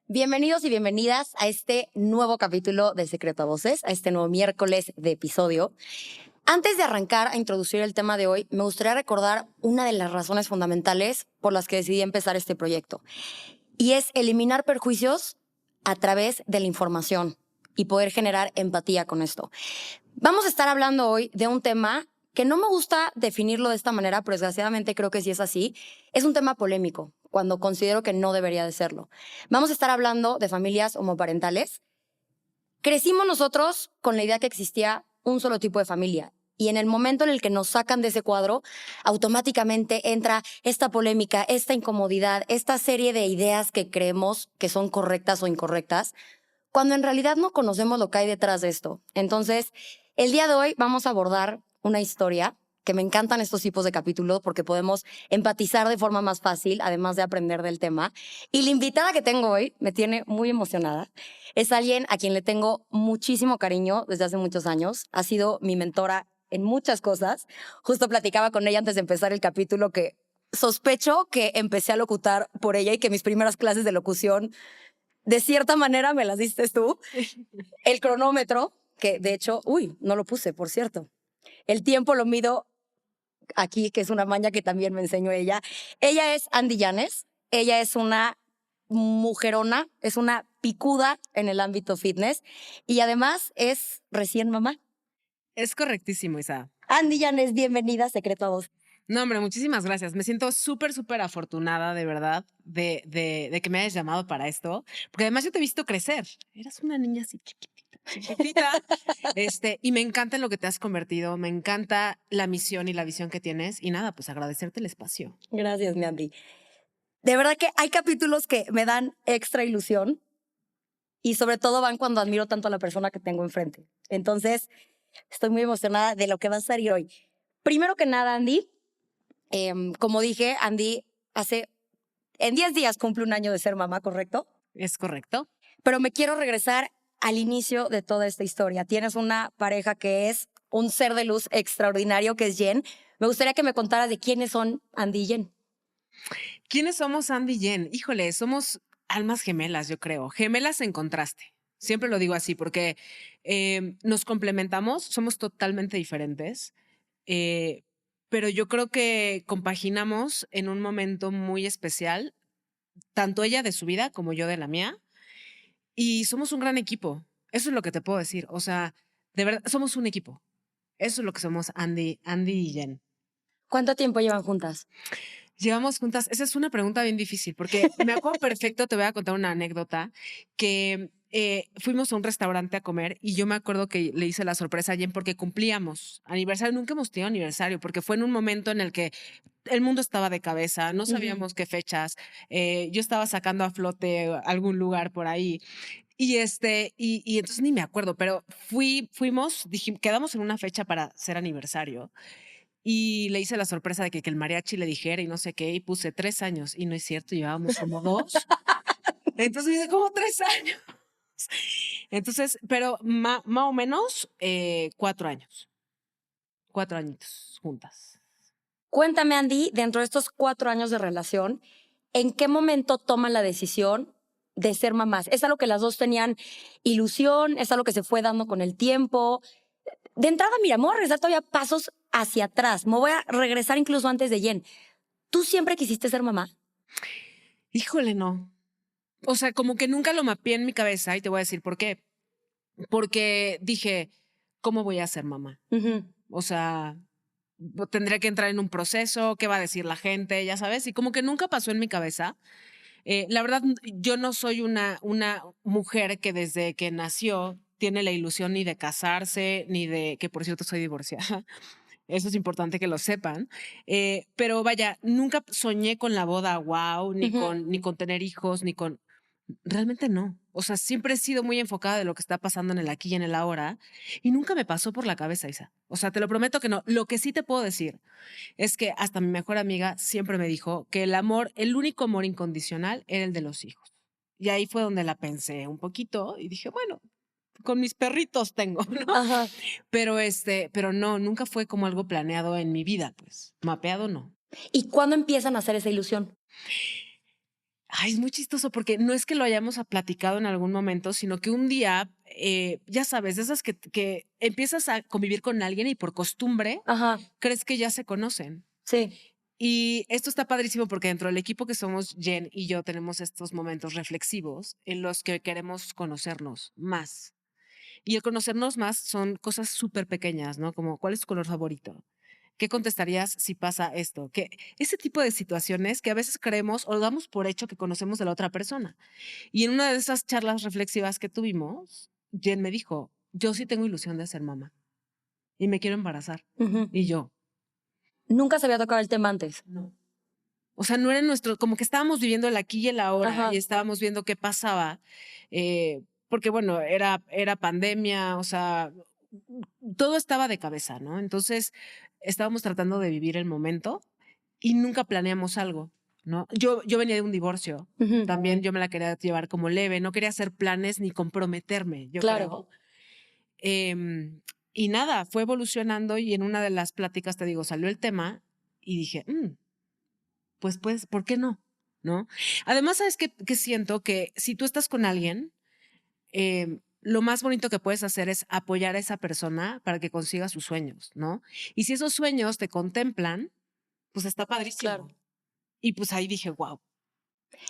Bienvenidos y bienvenidas a este nuevo capítulo de Secreto a Voces, a este nuevo miércoles de episodio. Antes de arrancar a introducir el tema de hoy, me gustaría recordar una de las razones fundamentales por las que decidí empezar este proyecto. Y es eliminar perjuicios a través de la información y poder generar empatía con esto. Vamos a estar hablando hoy de un tema que no me gusta definirlo de esta manera, pero desgraciadamente creo que sí es así. Es un tema polémico, cuando considero que no debería de serlo. Vamos a estar hablando de familias homoparentales. Crecimos nosotros con la idea que existía un solo tipo de familia. Y en el momento en el que nos sacan de ese cuadro, automáticamente entra esta polémica, esta incomodidad, esta serie de ideas que creemos que son correctas o incorrectas, cuando en realidad no conocemos lo que hay detrás de esto. Entonces, el día de hoy vamos a abordar una historia que me encantan estos tipos de capítulos porque podemos empatizar de forma más fácil, además de aprender del tema. Y la invitada que tengo hoy me tiene muy emocionada. Es alguien a quien le tengo muchísimo cariño desde hace muchos años. Ha sido mi mentora en muchas cosas. Justo platicaba con ella antes de empezar el capítulo que sospecho que empecé a locutar por ella y que mis primeras clases de locución, de cierta manera, me las diste tú. El cronómetro, que de hecho, no lo puse, por cierto. El tiempo lo mido aquí, que es una maña que también me enseñó ella. Ella es Andy Llanes. Ella es una mujerona, es una picuda en el ámbito fitness y además es recién mamá. Es correctísimo, Isa. Andy Llanes, bienvenida a Secreto a Voz. No, hombre, muchísimas gracias. Me siento súper afortunada, de verdad, de que me hayas llamado para esto, porque además yo te he visto crecer. Eras una niña así chiquitita. Y me encanta en lo que te has convertido, me encanta la misión y la visión que tienes, y nada, pues agradecerte el espacio. Gracias, mi Andy. De verdad que hay capítulos que me dan extra ilusión y sobre todo van cuando admiro tanto a la persona que tengo enfrente. Entonces, estoy muy emocionada de lo que va a salir hoy. Primero que nada, Andy, como dije, Andy en 10 días cumple un año de ser mamá, ¿correcto? ¿Es correcto? Pero me quiero regresar al inicio de toda esta historia. Tienes una pareja que es un ser de luz extraordinario, que es Jen. Me gustaría que me contaras de quiénes son Andy y Jen. ¿Quiénes somos Andy y Jen? Híjole, somos almas gemelas, yo creo. Gemelas en contraste. Siempre lo digo así porque nos complementamos, somos totalmente diferentes, eh, pero yo creo que compaginamos en un momento muy especial, tanto ella de su vida como yo de la mía, y somos un gran equipo. Eso es lo que te puedo decir. O sea, de verdad, somos un equipo. Eso es lo que somos Andy y Jen. ¿Cuánto tiempo llevan juntas? Llevamos juntas. Esa es una pregunta bien difícil porque me acuerdo perfecto. Te voy a contar una anécdota que fuimos a un restaurante a comer y yo me acuerdo que le hice la sorpresa a Jen porque cumplíamos aniversario. Nunca hemos tenido aniversario porque fue en un momento en el que el mundo estaba de cabeza, no sabíamos qué fechas. Yo estaba sacando a flote algún lugar por ahí. Y entonces ni me acuerdo, pero fuimos, quedamos en una fecha para ser aniversario. Y le hice la sorpresa de que el mariachi le dijera y no sé qué, y puse 3 años. Y no es cierto, llevábamos como 2. Entonces dice, como 3 años. Entonces, pero más o menos 4 años. 4 añitos juntas. Cuéntame, Andy, dentro de estos 4 años de relación, ¿en qué momento toman la decisión de ser mamás? ¿Es algo que las dos tenían ilusión? ¿Es algo que se fue dando con el tiempo? De entrada, mira, me voy a regresar todavía pasos hacia atrás. Me voy a regresar incluso antes de Jen. ¿Tú siempre quisiste ser mamá? Híjole, no. O sea, como que nunca lo mapeé en mi cabeza y te voy a decir por qué. Porque dije, ¿cómo voy a ser mamá? O sea, tendré que entrar en un proceso, ¿qué va a decir la gente? Ya sabes, y como que nunca pasó en mi cabeza. La verdad, yo no soy una mujer que desde que nació tiene la ilusión ni de casarse, ni de, que por cierto soy divorciada. Eso es importante que lo sepan. Pero vaya, nunca soñé con la boda, wow, ni con tener hijos, ni con... Realmente no. O sea, siempre he sido muy enfocada de lo que está pasando en el aquí y en el ahora y nunca me pasó por la cabeza, Isa. O sea, te lo prometo que no. Lo que sí te puedo decir es que hasta mi mejor amiga siempre me dijo que el único amor incondicional era el de los hijos. Y ahí fue donde la pensé un poquito y dije, bueno, con mis perritos tengo, ¿no? Ajá. Pero no, nunca fue como algo planeado en mi vida, pues. Mapeado no. ¿Y cuándo empiezan a hacer esa ilusión? Ay, es muy chistoso porque no es que lo hayamos platicado en algún momento, sino que un día, ya sabes, de esas que empiezas a convivir con alguien y por costumbre Ajá, crees que ya se conocen. sí. Y esto está padrísimo porque dentro del equipo que somos, Jen y yo tenemos estos momentos reflexivos en los que queremos conocernos más. Y el conocernos más son cosas súper pequeñas, ¿no? Como, ¿cuál es tu color favorito? ¿Qué contestarías si pasa esto? Que ese tipo de situaciones que a veces creemos o damos por hecho que conocemos de la otra persona. Y en una de esas charlas reflexivas que tuvimos, Jen me dijo, yo sí tengo ilusión de ser mamá y me quiero embarazar. Ujú. Y yo, Nunca se había tocado el tema antes. no. O sea, no era nuestro, como que estábamos viviendo el aquí y el ahora Ajá. y estábamos viendo qué pasaba. Porque bueno, era pandemia, o sea, todo estaba de cabeza, ¿no? Entonces estábamos tratando de vivir el momento y nunca planeamos algo, ¿no? Yo venía de un divorcio, Ujú. también yo me la quería llevar como leve, no quería hacer planes ni comprometerme, yo Claro. creo. Y nada, fue evolucionando y en una de las pláticas, te digo, salió el tema y dije, pues, ¿por qué no? ¿No? Además, ¿sabes qué siento? Que si tú estás con alguien, lo más bonito que puedes hacer es apoyar a esa persona para que consiga sus sueños, ¿no? Y si esos sueños te contemplan, pues está padrísimo. Claro. Y pues ahí dije, wow.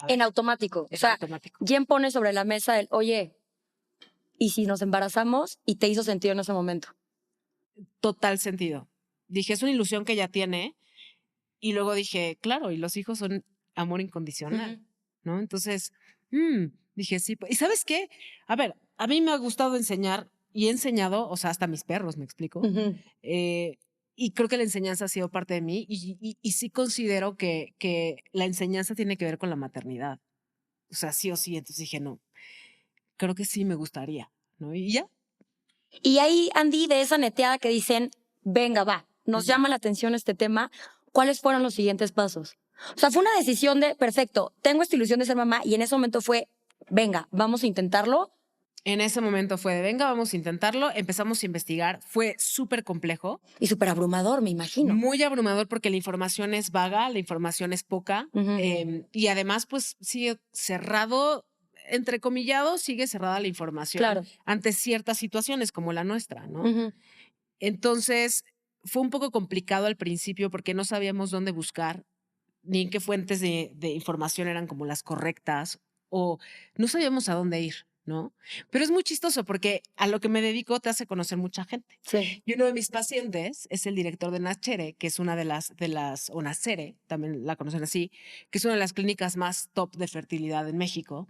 En automático. O sea, Automático. Jen pone sobre la mesa el, oye, ¿y si nos embarazamos? Y te hizo sentido en ese momento. Total sentido. Dije, es una ilusión que ella tiene. Y luego dije, claro, y los hijos son amor incondicional, ¿no? Entonces, dije, sí. ¿Y sabes qué? A ver, a mí me ha gustado enseñar y he enseñado, o sea, hasta mis perros, ¿me explico? Ujú. Y creo que la enseñanza ha sido parte de mí y sí considero que la enseñanza tiene que ver con la maternidad. O sea, sí o sí. Entonces dije, no, creo que sí me gustaría, ¿no? Y ya. Y ahí, Andy, de esa neteada que dicen, venga, va, nos llama la atención este tema, ¿cuáles fueron los siguientes pasos? O sea, fue una decisión de, perfecto, tengo esta ilusión de ser mamá y en ese momento fue, venga, vamos a intentarlo. En ese momento fue de, venga, vamos a intentarlo. Empezamos a investigar. Fue súper complejo. Y súper abrumador, me imagino. Muy abrumador porque la información es vaga, la información es poca. Ujú. Y además, pues sigue cerrado, entrecomillado, sigue cerrada la información Claro. ante ciertas situaciones como la nuestra, ¿no? Ujú. Entonces, fue un poco complicado al principio porque no sabíamos dónde buscar, ni en qué fuentes de información eran como las correctas, o no sabíamos a dónde ir, ¿no? Pero es muy chistoso porque a lo que me dedico te hace conocer mucha gente. Sí. Y uno de mis pacientes es el director de Nachere, que es una de las, o Nacere, también la conocen así, que es una de las clínicas más top de fertilidad en México.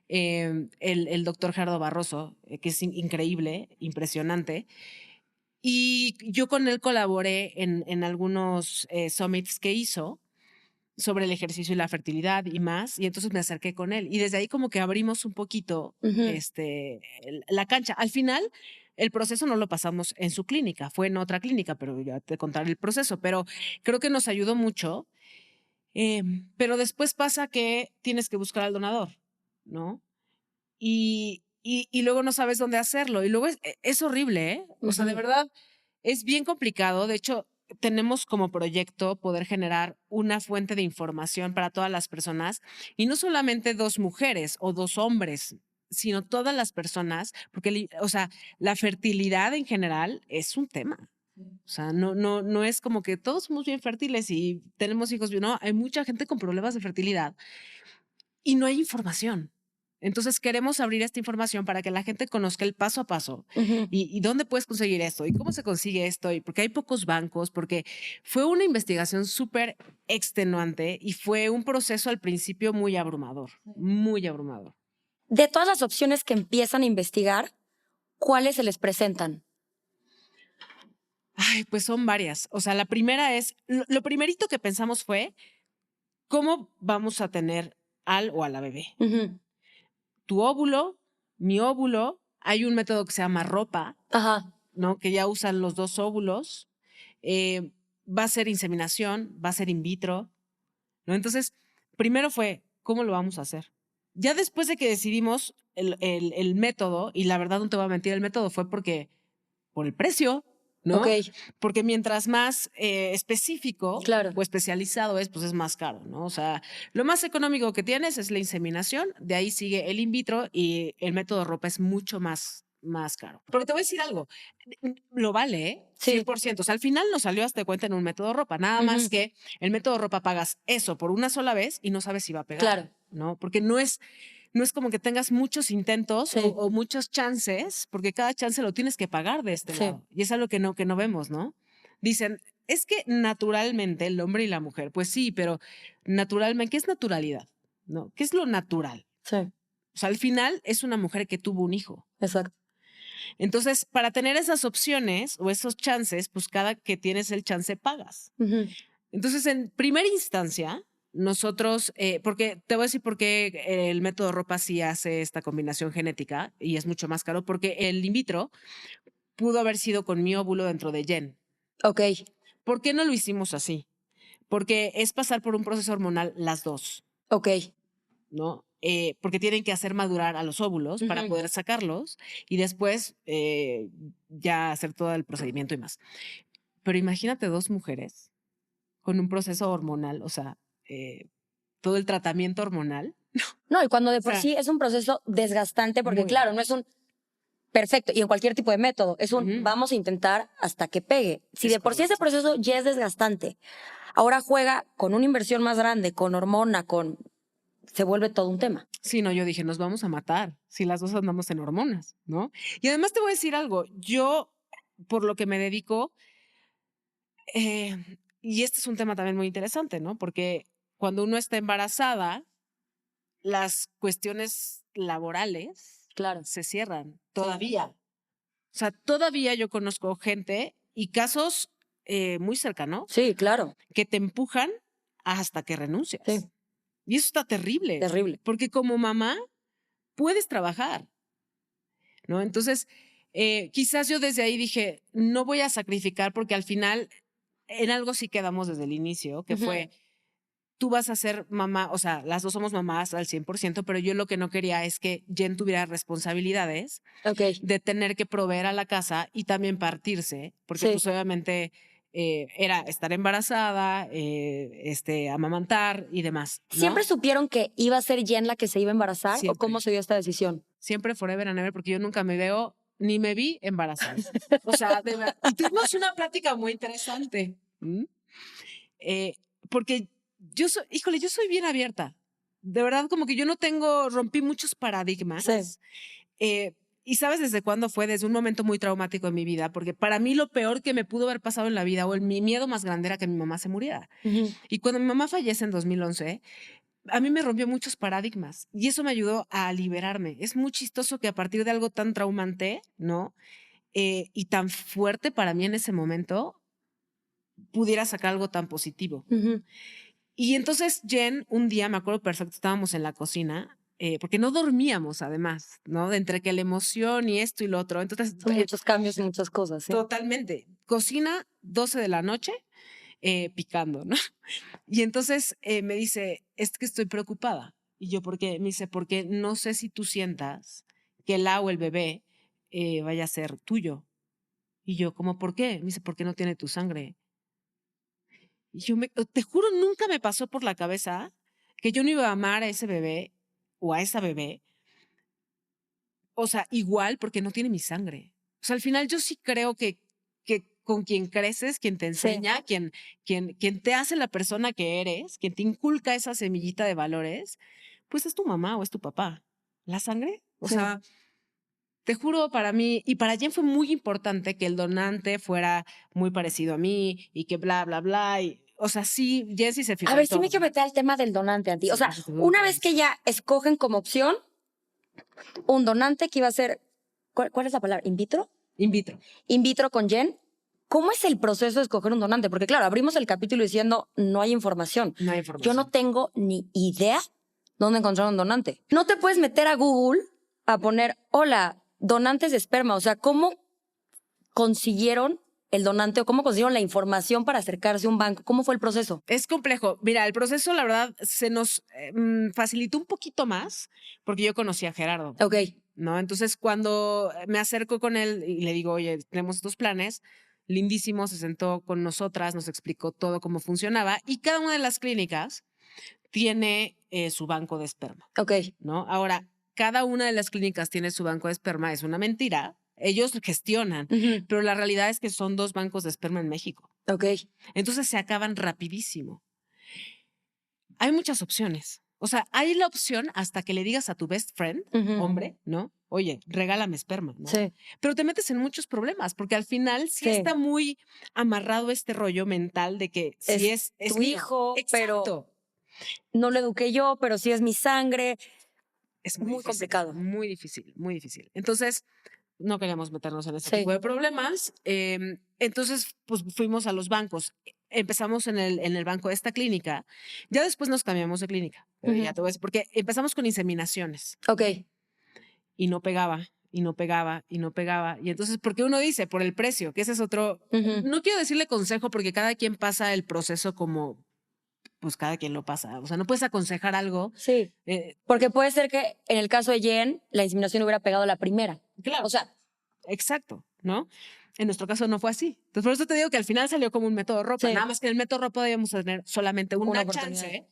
El doctor Gerardo Barroso, que es increíble, impresionante. Y yo con él colaboré en algunos summits que hizo sobre el ejercicio y la fertilidad y más, y entonces me acerqué con él. Y desde ahí como que abrimos un poquito Ujú. la cancha. Al final, el proceso no lo pasamos en su clínica, fue en otra clínica, pero ya te contaré el proceso, pero creo que nos ayudó mucho. Pero después pasa que tienes que buscar al donador, ¿no? Y luego no sabes dónde hacerlo. Y luego es horrible, ¿eh? O sea, de Ujú. verdad, es bien complicado. De hecho, tenemos como proyecto poder generar una fuente de información para todas las personas y no solamente dos mujeres o dos hombres, sino todas las personas, porque, o sea, la fertilidad en general es un tema. O sea, no es como que todos somos bien fértiles y tenemos hijos. No, hay mucha gente con problemas de fertilidad y no hay información. Entonces queremos abrir esta información para que la gente conozca el paso a paso Ujú. y dónde puedes conseguir esto y cómo se consigue esto y porque hay pocos bancos, porque fue una investigación súper extenuante y fue un proceso al principio muy abrumador, muy abrumador. De todas las opciones que empiezan a investigar, ¿cuáles se les presentan? Ay, pues son varias. O sea, la primera es, lo primerito que pensamos fue, ¿cómo vamos a tener al o a la bebé? Ujú. Tu óvulo, mi óvulo, hay un método que se llama ropa, Ajá. ¿no? Que ya usan los dos óvulos. Va a ser inseminación, va a ser in vitro, ¿no? Entonces, primero fue, ¿cómo lo vamos a hacer? Ya después de que decidimos el método, y la verdad no te voy a mentir, el método fue por el precio. ¿no? Ok. Porque mientras más específico Claro. o especializado es, pues es más caro, ¿no? O sea, lo más económico que tienes es la inseminación, de ahí sigue el in vitro y el método ropa es mucho más caro. Porque te voy a decir algo, lo vale, ¿eh? Sí. 100%. O sea, al final nos salió hasta de cuenta en un método ropa, nada más que el método ropa pagas eso por una sola vez y no sabes si va a pegar. Claro. ¿No? Porque no es como que tengas muchos intentos Sí. o muchos chances, porque cada chance lo tienes que pagar de este Sí. lado. Y es algo que no vemos, ¿no? Dicen, es que naturalmente el hombre y la mujer, pues sí, pero naturalmente, ¿qué es naturalidad? ¿No? ¿Qué es lo natural? Sí. O sea, al final es una mujer que tuvo un hijo. Exacto. Entonces, para tener esas opciones o esos chances, pues cada que tienes el chance pagas. Entonces, en primera instancia, nosotros, porque te voy a decir por qué el método ropa sí hace esta combinación genética y es mucho más caro, porque el in vitro pudo haber sido con mi óvulo dentro de Jen. Ok. ¿Por qué no lo hicimos así? Porque es pasar por un proceso hormonal las dos. Ok. ¿No? Porque tienen que hacer madurar a los óvulos para poder sacarlos y después ya hacer todo el procedimiento y más. Pero imagínate 2 mujeres con un proceso hormonal, o sea, todo el tratamiento hormonal. No, y cuando de por sí es un proceso desgastante, porque claro, no es un perfecto, y en cualquier tipo de método, es un vamos a intentar hasta que pegue. Si de por sí ese proceso ya es desgastante, ahora juega con una inversión más grande, con hormona, se vuelve todo un tema. Sí, no, yo dije, nos vamos a matar si las dos andamos en hormonas, ¿no? Y además te voy a decir algo, yo, por lo que me dedico, y este es un tema también muy interesante, ¿no? Porque cuando uno está embarazada, las cuestiones laborales se cierran todavía. Sí. O sea, todavía yo conozco gente y casos muy cercanos. Sí, claro. Que te empujan hasta que renuncias. Sí. Y eso está terrible. Terrible. Porque como mamá puedes trabajar, ¿no? Entonces, quizás yo desde ahí dije, no voy a sacrificar porque al final en algo sí quedamos desde el inicio, que fue, tú vas a ser mamá, o sea, las dos somos mamás al 100%, pero yo lo que no quería es que Jen tuviera responsabilidades de tener que proveer a la casa y también partirse, porque pues obviamente era estar embarazada, amamantar y demás, ¿no? ¿Siempre supieron que iba a ser Jen la que se iba a embarazar? Siempre. ¿O cómo se dio esta decisión? Siempre forever and ever, porque yo nunca me veo ni me vi embarazada. O sea, de verdad. Y tuvimos una plática muy interesante. Porque yo soy bien abierta. De verdad, como que yo rompí muchos paradigmas. Sí. Y ¿sabes desde cuándo fue? Desde un momento muy traumático en mi vida, porque para mí lo peor que me pudo haber pasado en la vida o mi miedo más grande era que mi mamá se muriera. Y cuando mi mamá fallece en 2011, a mí me rompió muchos paradigmas y eso me ayudó a liberarme. Es muy chistoso que a partir de algo tan traumante, ¿no? Y tan fuerte para mí en ese momento, pudiera sacar algo tan positivo. Y entonces Jen, un día, me acuerdo perfecto, estábamos en la cocina, porque no dormíamos además, ¿no? De entre que la emoción y esto y lo otro. Entonces, son muchos cambios y muchas cosas, ¿sí? Totalmente. Cocina, 12 de la noche, picando, ¿no? Y entonces me dice, es que estoy preocupada. Y yo, ¿por qué? Me dice, porque no sé si tú sientas que el o el bebé vaya a ser tuyo. Y yo, ¿cómo por qué? Me dice, porque no tiene tu sangre. Y yo, te juro, nunca me pasó por la cabeza que yo no iba a amar a ese bebé o a esa bebé. O sea, igual porque no tiene mi sangre. O sea, al final yo sí creo que con quien creces, quien te enseña, quien te hace la persona que eres, quien te inculca esa semillita de valores, pues es tu mamá o es tu papá. ¿La sangre? O sea, te juro, para mí, y para Jen fue muy importante que el donante fuera muy parecido a mí y que bla, bla, bla. O sea, sí, Jen sí se fijó. A ver, sí me quiero meter al tema del donante, Anti. O sea, una vez que ya escogen como opción un donante que iba a ser, ¿cuál es la palabra? ¿In vitro? In vitro. In vitro con Jen. ¿Cómo es el proceso de escoger un donante? Porque claro, abrimos el capítulo diciendo no hay información. No hay información. Yo no tengo ni idea dónde encontrar un donante. No te puedes meter a Google a poner, hola, donantes de esperma. O sea, ¿cómo consiguieron el donante o cómo consiguieron la información para acercarse a un banco? ¿Cómo fue el proceso? Es complejo. Mira, el proceso, la verdad, se nos facilitó un poquito más porque yo conocí a Gerardo. Ok. ¿No? Entonces, cuando me acerco con él y le digo, oye, tenemos estos planes, lindísimo, se sentó con nosotras, nos explicó todo cómo funcionaba y cada una de las clínicas tiene su banco de esperma, Ok. ¿no? Ahora, cada una de las clínicas tiene su banco de esperma, es una mentira. Ellos gestionan, pero la realidad es que son 2 bancos de esperma en México. Ok. Entonces se acaban rapidísimo. Hay muchas opciones. O sea, hay la opción hasta que le digas a tu best friend, hombre, ¿no? Oye, regálame esperma, ¿no? Sí. Pero te metes en muchos problemas porque al final sí está muy amarrado este rollo mental de que si es tu mío. hijo, Exacto. pero no lo eduqué yo, pero sí es mi sangre. Es muy difícil, complicado. Muy difícil, muy difícil. Entonces, no queríamos meternos en ese Sí. tipo de problemas. Entonces, pues fuimos a los bancos. Empezamos en el banco de esta clínica. Ya después nos cambiamos de clínica. Pero ya te voy a decir, porque empezamos con inseminaciones. Ok. Y no pegaba, y no pegaba, y no pegaba. Y entonces, porque uno dice, por el precio, que ese es otro. No quiero decirle consejo porque cada quien pasa el proceso como. Pues cada quien lo pasa. O sea, no puedes aconsejar algo. Sí. Porque puede ser que en el caso de Jen, la inseminación hubiera pegado la primera. Claro. O sea. Exacto, ¿no? En nuestro caso no fue así. Entonces, por eso te digo que al final salió como un método ropa. Sí. Nada más que en el método ropa debíamos tener solamente una oportunidad. chance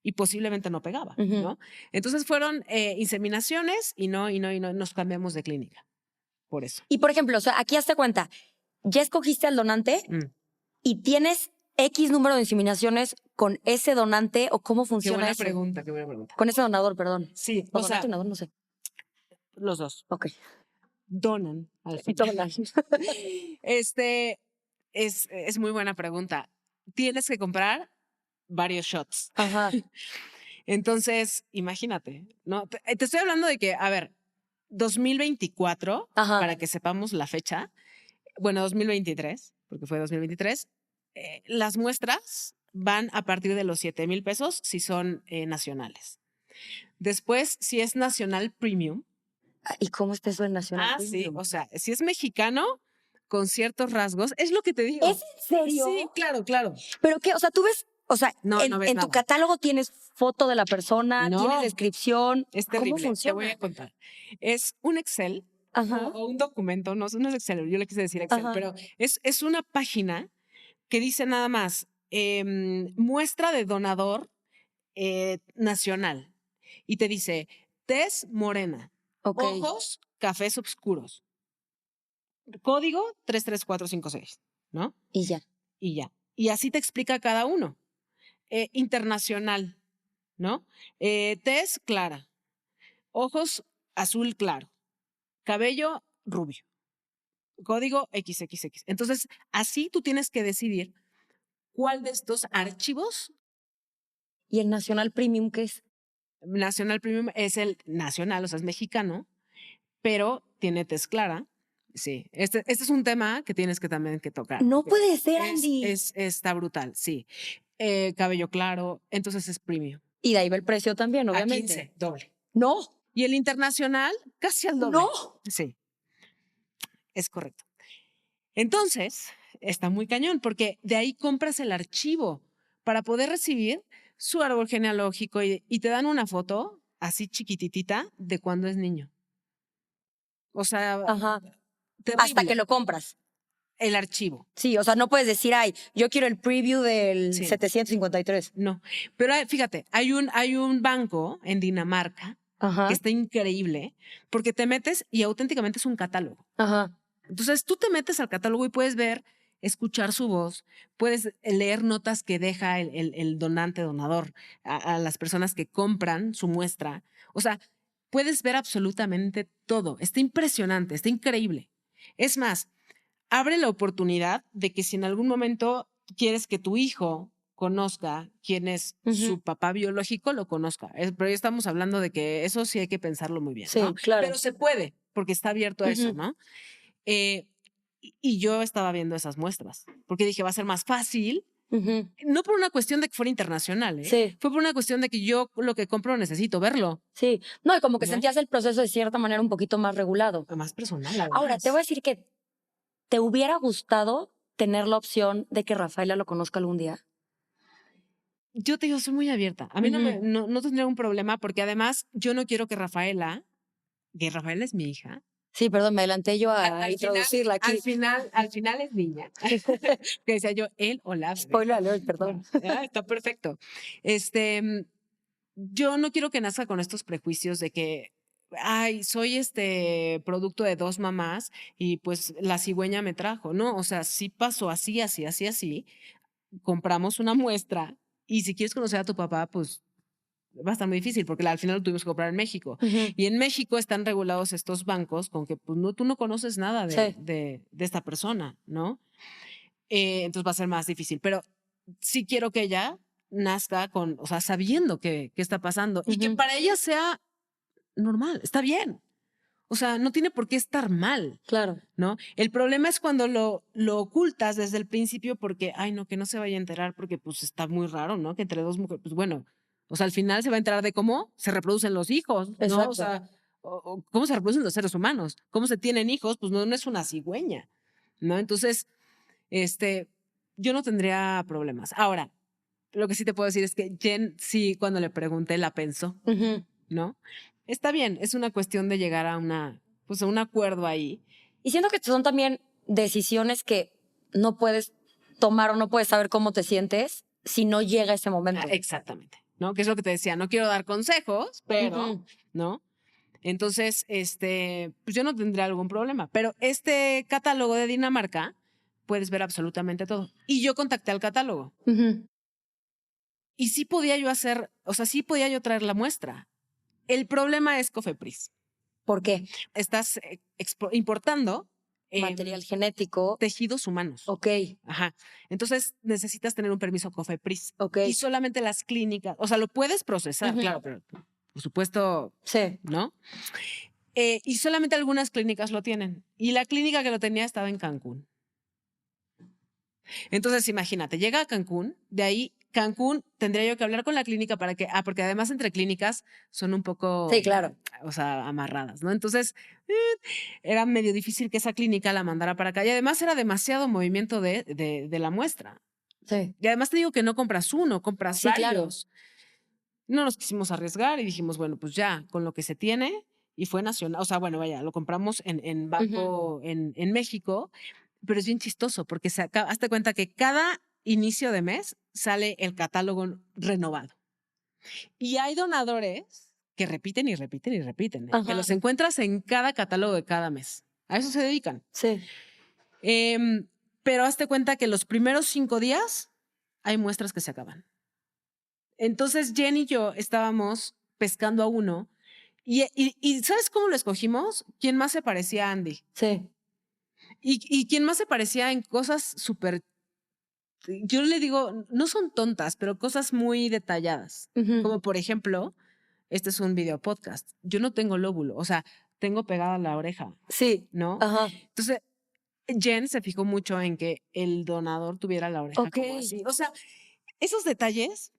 y posiblemente no pegaba, ¿no? Entonces fueron inseminaciones y no, nos cambiamos de clínica. Por eso. Y por ejemplo, o sea, aquí hazte cuenta, ya escogiste al donante y tienes X número de inseminaciones con ese donante o cómo Qué funciona buena eso. pregunta, qué buena pregunta. Con ese donador, perdón. Sí, o sea, donador, no sé. Los dos. Ok. Donan al final. Donan. Es muy buena pregunta. Tienes que comprar varios shots. Ajá. Entonces, imagínate, ¿no? Te estoy hablando de que, a ver, 2024, para que sepamos la fecha, bueno, 2023, porque fue 2023, las muestras van a partir de los 7,000 pesos si son nacionales. Después, si es nacional premium. ¿Y cómo está eso del nacional premium? Sí, o sea, si es mexicano con ciertos rasgos, es lo que te digo. ¿Es en serio? Sí, claro. ¿Pero qué? O sea, tú ves, o sea, no ves en nada. tu catálogo tienes foto de la persona, tienes descripción. Es terrible. ¿Cómo funciona? Te voy a contar. Es un Excel o un documento, no es Excel, yo le quise decir Excel, pero es una página que dice nada más muestra de donador nacional y te dice tez morena, ojos cafés oscuros, código 33456, ¿no? Y ya. Y así te explica cada uno. Internacional, ¿no? Tez clara, ojos azul claro, cabello rubio, código XXX. Entonces, así tú tienes que decidir cuál de estos archivos. ¿Y el Nacional Premium qué es? Nacional Premium es el nacional, o sea, es mexicano, pero tiene tez clara. Sí, este es un tema que tienes que también que tocar. No puede ser, Andy. Está brutal, sí. Cabello claro, entonces es premium. Y de ahí va el precio también, obviamente. A 15, doble. No. Y el internacional, casi al doble. No. Sí, es correcto. Entonces, está muy cañón, porque de ahí compras el archivo para poder recibir su árbol genealógico y te dan una foto así chiquititita de cuando es niño. O sea, hasta que lo compras. El archivo. Sí, o sea, no puedes decir, ay, yo quiero el preview del 753. No, pero fíjate, hay un banco en Dinamarca que está increíble porque te metes y auténticamente es un catálogo. Entonces tú te metes al catálogo y puedes ver, escuchar su voz, puedes leer notas que deja el donador a las personas que compran su muestra. O sea, puedes ver absolutamente todo. Está impresionante, está increíble. Es más, abre la oportunidad de que si en algún momento quieres que tu hijo conozca quién es su papá biológico, lo conozca. Pero ya estamos hablando de que eso sí hay que pensarlo muy bien, ¿no? Claro. Pero se puede, porque está abierto a eso, ¿no? Y yo estaba viendo esas muestras, porque dije, va a ser más fácil. No por una cuestión de que fuera internacional, fue por una cuestión de que yo lo que compro necesito verlo. Sí, no, y como que sentías el proceso de cierta manera un poquito más regulado. Más personal, además. Ahora, te voy a decir que ¿te hubiera gustado tener la opción de que Rafaela lo conozca algún día? Yo te digo, soy muy abierta. A mí no tendría un problema porque además yo no quiero que Rafaela es mi hija, Sí, perdón, me adelanté yo a introducirla aquí. Al final es niña. Que decía yo, él o la bebé. Spoiler alert, perdón. Está perfecto. Yo no quiero que nazca con estos prejuicios de que, ay, soy producto de 2 mamás y pues la cigüeña me trajo, ¿no? O sea, sí pasó así, así, así, así. Compramos una muestra y si quieres conocer a tu papá, pues va a estar muy difícil porque al final lo tuvimos que comprar en México. Y en México están regulados estos bancos con que pues, tú no conoces nada de esta persona, ¿no? Entonces va a ser más difícil. Pero sí quiero que ella nazca o sea, sabiendo qué está pasando y que para ella sea normal, está bien. O sea, no tiene por qué estar mal. Claro. ¿No? El problema es cuando lo ocultas desde el principio porque, ay, no, que no se vaya a enterar porque pues está muy raro, ¿no? Que entre 2 mujeres, pues bueno, o sea, al final se va a enterar de cómo se reproducen los hijos, ¿no? Exacto. O sea, cómo se reproducen los seres humanos, cómo se tienen hijos, pues no es una cigüeña, ¿no? Entonces, yo no tendría problemas. Ahora, lo que sí te puedo decir es que Jen sí, cuando le pregunté, la pensó, ¿no? Está bien, es una cuestión de llegar a un acuerdo ahí. Y siento que son también decisiones que no puedes tomar o no puedes saber cómo te sientes si no llega ese momento. Exactamente, ¿no? Que es lo que te decía, no quiero dar consejos, pero, ¿no? Entonces, pues yo no tendría algún problema. Pero este catálogo de Dinamarca, puedes ver absolutamente todo. Y yo contacté al catálogo. Y sí podía yo sí podía yo traer la muestra. El problema es Cofepris. ¿Por qué? Estás importando material genético. Tejidos humanos. Ok. Ajá. Entonces necesitas tener un permiso Cofepris. Ok. Y solamente las clínicas, o sea, lo puedes procesar, claro, pero por supuesto, sí, ¿no? Y solamente algunas clínicas lo tienen. Y la clínica que lo tenía estaba en Cancún. Entonces, imagínate, llega a Cancún, de ahí Cancún tendría yo que hablar con la clínica para que, porque además entre clínicas son un poco, sí, claro, o sea, amarradas, ¿no? Entonces, era medio difícil que esa clínica la mandara para acá y además era demasiado movimiento de la muestra. Sí. Y además te digo que no compras uno, compras varios. Claro. No nos quisimos arriesgar y dijimos, bueno, pues ya, con lo que se tiene, y fue nacional, o sea, bueno, vaya, lo compramos en banco en México, pero es bien chistoso porque hazte cuenta que cada inicio de mes sale el catálogo renovado. Y hay donadores que repiten y repiten y repiten, que los encuentras en cada catálogo de cada mes. A eso se dedican. Sí. Pero hazte cuenta que los primeros 5 días hay muestras que se acaban. Entonces Jen y yo estábamos pescando a uno y ¿sabes cómo lo escogimos? ¿Quién más se parecía a Andy? Sí. Y quién más se parecía en cosas súper, yo le digo, no son tontas, pero cosas muy detalladas. Como por ejemplo, este es un video podcast. Yo no tengo lóbulo, o sea, tengo pegada la oreja. Sí. ¿No? Ajá. Entonces, Jen se fijó mucho en que el donador tuviera la oreja como así. O sea, esos detalles,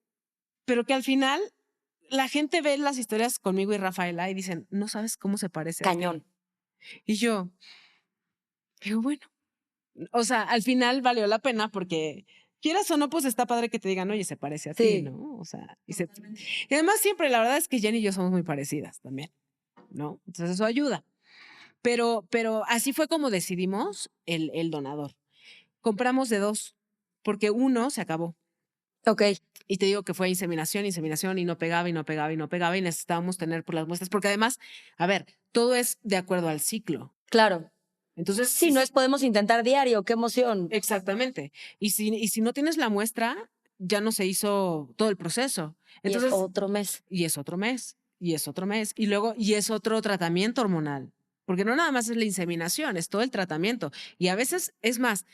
pero que al final la gente ve las historias conmigo y Rafaela y dicen, no sabes cómo se parece. Cañón. Y yo, digo, bueno, o sea, al final valió la pena porque quieras o no, pues está padre que te digan, oye, se parece a ti, ¿no? O sea, y además siempre, la verdad es que Jen y yo somos muy parecidas también, ¿no? Entonces eso ayuda. Pero así fue como decidimos el donador. Compramos de 2, porque uno se acabó. Ok. Y te digo que fue inseminación y no pegaba y no pegaba y no pegaba y necesitábamos tener por las muestras, porque además, a ver, todo es de acuerdo al ciclo. Claro. Entonces, sí, no es podemos intentar diario, qué emoción. Exactamente. Y si no tienes la muestra, ya no se hizo todo el proceso. Entonces, y es otro mes. Y es otro mes. Y es otro mes. Y luego, y es otro tratamiento hormonal. Porque no nada más es la inseminación, es todo el tratamiento. Y a veces, es más,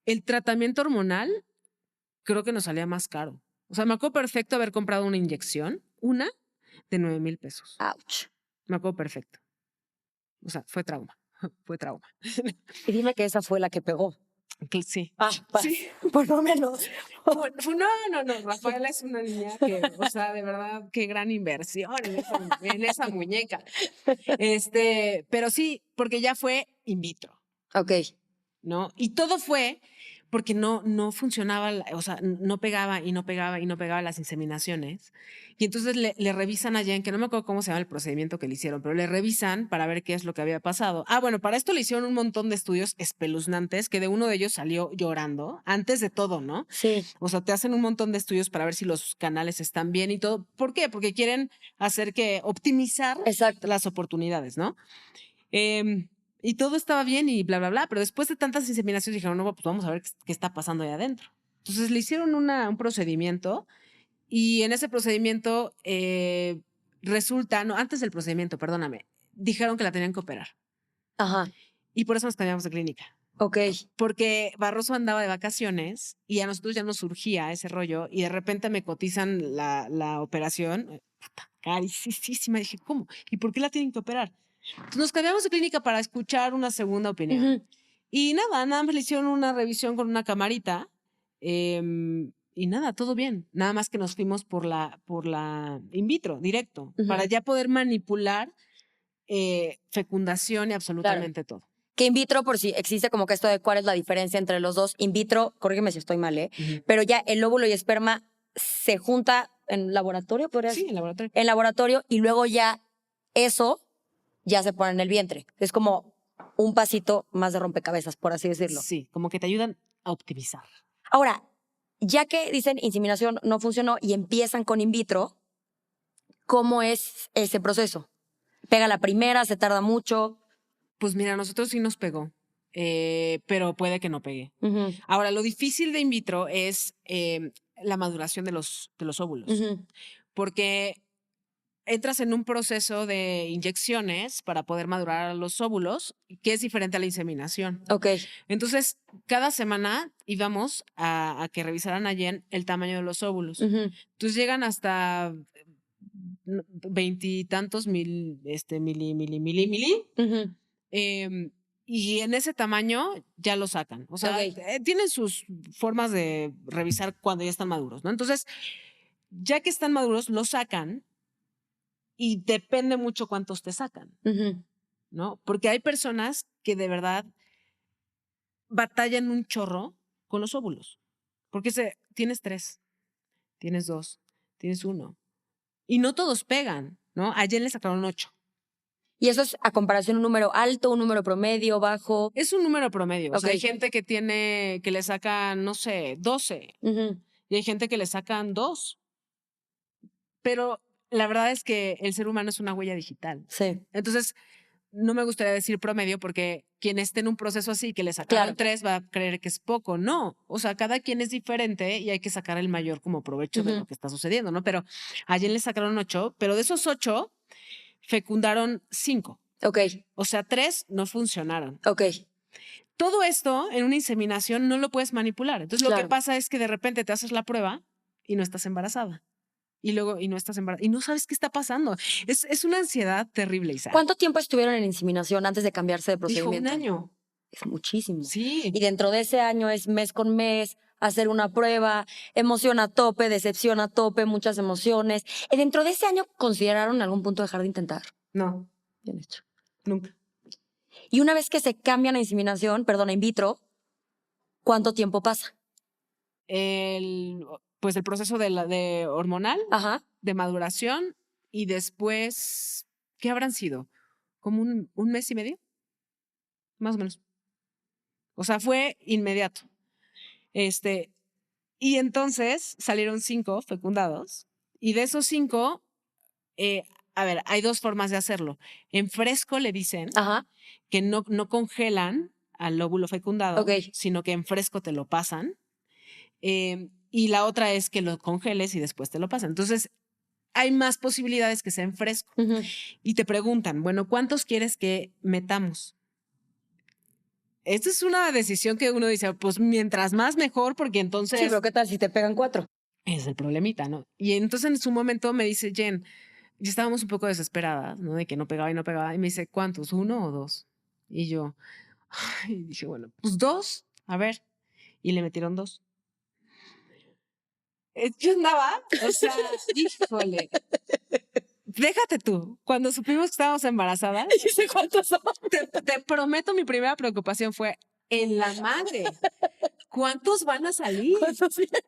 el tratamiento hormonal creo que nos salía más caro. O sea, me acuerdo perfecto haber comprado una inyección, una de 9,000 pesos. Ouch. Me acuerdo perfecto. O sea, fue trauma. Fue trauma. Y dime que esa fue la que pegó. Sí. Sí. Por lo menos. No. Rafaela es una niña que, o sea, de verdad, qué gran inversión en esa muñeca. Pero sí, porque ya fue in vitro. Ok. ¿No? Y todo fue porque no funcionaba, o sea, no pegaba las inseminaciones. Y entonces le revisan a Jen, que no me acuerdo cómo se llama el procedimiento que le hicieron, pero le revisan para ver qué es lo que había pasado. Bueno, para esto le hicieron un montón de estudios espeluznantes, que de uno de ellos salió llorando, antes de todo, ¿no? Sí. O sea, te hacen un montón de estudios para ver si los canales están bien y todo. ¿Por qué? Porque quieren optimizar Exacto. las oportunidades, ¿no? Y todo estaba bien y bla, bla, bla, pero después de tantas inseminaciones dijeron, no, pues vamos a ver qué está pasando ahí adentro. Entonces le hicieron un procedimiento y en ese procedimiento antes del procedimiento, perdóname, dijeron que la tenían que operar. Ajá. Y por eso nos cambiamos de clínica. Ok. Porque Barroso andaba de vacaciones y a nosotros ya nos surgía ese rollo y de repente me cotizan la operación. Puta, carísima. Dije, ¿cómo? ¿Y por qué la tienen que operar? Entonces nos cambiamos de clínica para escuchar una segunda opinión. Ujú. Y nada más le hicieron una revisión con una camarita y nada, todo bien. Nada más que nos fuimos por la in vitro, directo, para ya poder manipular fecundación y absolutamente todo. Que in vitro, por si existe como que esto de cuál es la diferencia entre los dos. In vitro, corrígeme si estoy mal, pero ya el óvulo y esperma se junta en laboratorio, ¿podrías? Sí, en laboratorio. En laboratorio y luego ya eso ya se pone en el vientre. Es como un pasito más de rompecabezas, por así decirlo. Sí, como que te ayudan a optimizar. Ahora, ya que dicen inseminación no funcionó y empiezan con in vitro, ¿cómo es ese proceso? ¿Pega la primera? ¿Se tarda mucho? Pues mira, a nosotros sí nos pegó, pero puede que no pegue. Ahora, lo difícil de in vitro es la maduración de los óvulos, porque entras en un proceso de inyecciones para poder madurar los óvulos, que es diferente a la inseminación. Ok. Entonces, cada semana íbamos a que revisaran a Jen el tamaño de los óvulos. Entonces llegan hasta 20 y tantos mili. Y en ese tamaño ya lo sacan. O sea, tienen sus formas de revisar cuando ya están maduros, ¿no? Entonces, ya que están maduros, lo sacan y depende mucho cuántos te sacan, ¿no? Porque hay personas que de verdad batallan un chorro con los óvulos. Porque tienes 3, tienes 2, tienes 1. Y no todos pegan, ¿no? Ayer le sacaron 8. ¿Y eso es a comparación un número alto, un número promedio, bajo? Es un número promedio. O sea, hay gente que le sacan, no sé, 12. Y hay gente que le sacan 2. Pero la verdad es que el ser humano es una huella digital. Sí. Entonces, no me gustaría decir promedio porque quien esté en un proceso así que le sacaron 3 va a creer que es poco. No, o sea, cada quien es diferente y hay que sacar el mayor como provecho de lo que está sucediendo, ¿no? Pero a Jen le sacaron 8, pero de esos 8 fecundaron 5. Ok. O sea, 3 no funcionaron. Ok. Todo esto en una inseminación no lo puedes manipular. Entonces lo que pasa es que de repente te haces la prueba y no estás embarazada. Y luego, y no estás embarazada. Y no sabes qué está pasando. Es una ansiedad terrible, Isa. ¿Cuánto tiempo estuvieron en inseminación antes de cambiarse de procedimiento? Dijo, 1 año. Es muchísimo. Sí. Y dentro de ese año es mes con mes, hacer una prueba, emoción a tope, decepción a tope, muchas emociones. ¿Y dentro de ese año consideraron en algún punto dejar de intentar? No. Bien hecho. Nunca. Y una vez que se cambian a inseminación, perdón, a in vitro, ¿cuánto tiempo pasa? Pues el proceso de hormonal, de maduración y después, ¿qué habrán sido? ¿Como un mes y medio? Más o menos. O sea, fue inmediato. Y entonces salieron 5 fecundados y de esos 5, a ver, hay 2 formas de hacerlo. En fresco le dicen que no congelan al óvulo fecundado, sino que en fresco te lo pasan. Y la otra es que lo congeles y después te lo pasan. Entonces, hay más posibilidades que sea en fresco. Y te preguntan, bueno, ¿cuántos quieres que metamos? Esta es una decisión que uno dice, pues mientras más mejor, porque entonces... Sí, pero ¿qué tal si te pegan 4? Es el problemita, ¿no? Y entonces en su momento me dice, Jen, ya estábamos un poco desesperadas, ¿no? De que no pegaba y no pegaba. Y me dice, ¿cuántos? ¿1 o 2? Y yo, ay, dije, bueno, pues 2, a ver. Y le metieron 2. Yo andaba, o sea, híjole. Déjate tú, cuando supimos que estábamos embarazadas, ¿cuántos son? Te prometo, mi primera preocupación fue en la madre. ¿cuántos van a salir?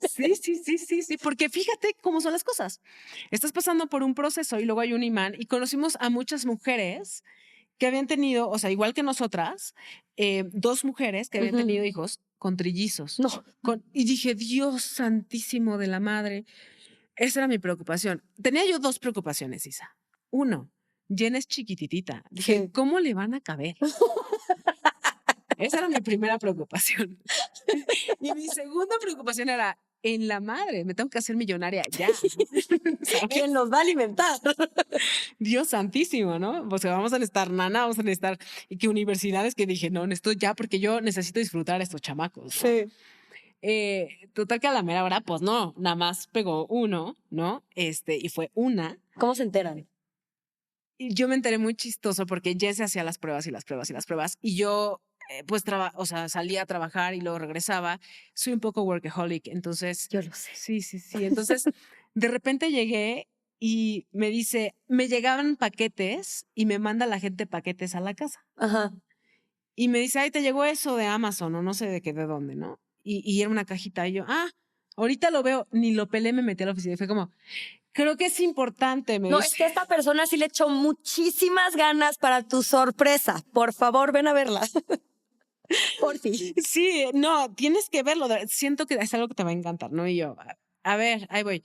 Sí, porque fíjate cómo son las cosas. Estás pasando por un proceso y luego hay un imán y conocimos a muchas mujeres que habían tenido, o sea, igual que nosotras, 2 mujeres que habían tenido hijos con trillizos. No. Y dije, Dios santísimo de la madre. Esa era mi preocupación. Tenía yo 2 preocupaciones, Isa. 1, Jen es chiquititita. Dije, ¿cómo le van a caber? Esa era mi primera preocupación. Y mi segunda preocupación era, en la madre, me tengo que hacer millonaria ya. ¿Quién los va a alimentar? Dios santísimo, ¿no? O sea, vamos a necesitar nana, vamos a necesitar, y que universidades que dije, no, esto ya, porque yo necesito disfrutar a estos chamacos, ¿no? Sí. Total que a la mera hora, pues no, nada más pegó 1, ¿no? Y fue una. ¿Cómo se enteran? Y yo me enteré muy chistoso porque Jess hacía las pruebas y las pruebas y las pruebas. Y yo, pues, o sea, salía a trabajar y luego regresaba. Soy un poco workaholic, entonces. Yo lo sé. Sí. Entonces, de repente llegué y me dice, me llegaban paquetes y me manda la gente paquetes a la casa. Ajá. Y me dice, ay, te llegó eso de Amazon o no sé de dónde, ¿no? Y era una cajita y yo, ahorita lo veo, ni lo pelé, me metí a la oficina y fue como, creo que es importante. No, es que esta persona sí le echó muchísimas ganas para tu sorpresa. Por favor, ven a verla. Por ti. Sí, no, tienes que verlo. Siento que es algo que te va a encantar, ¿no? Y yo, a ver, ahí voy.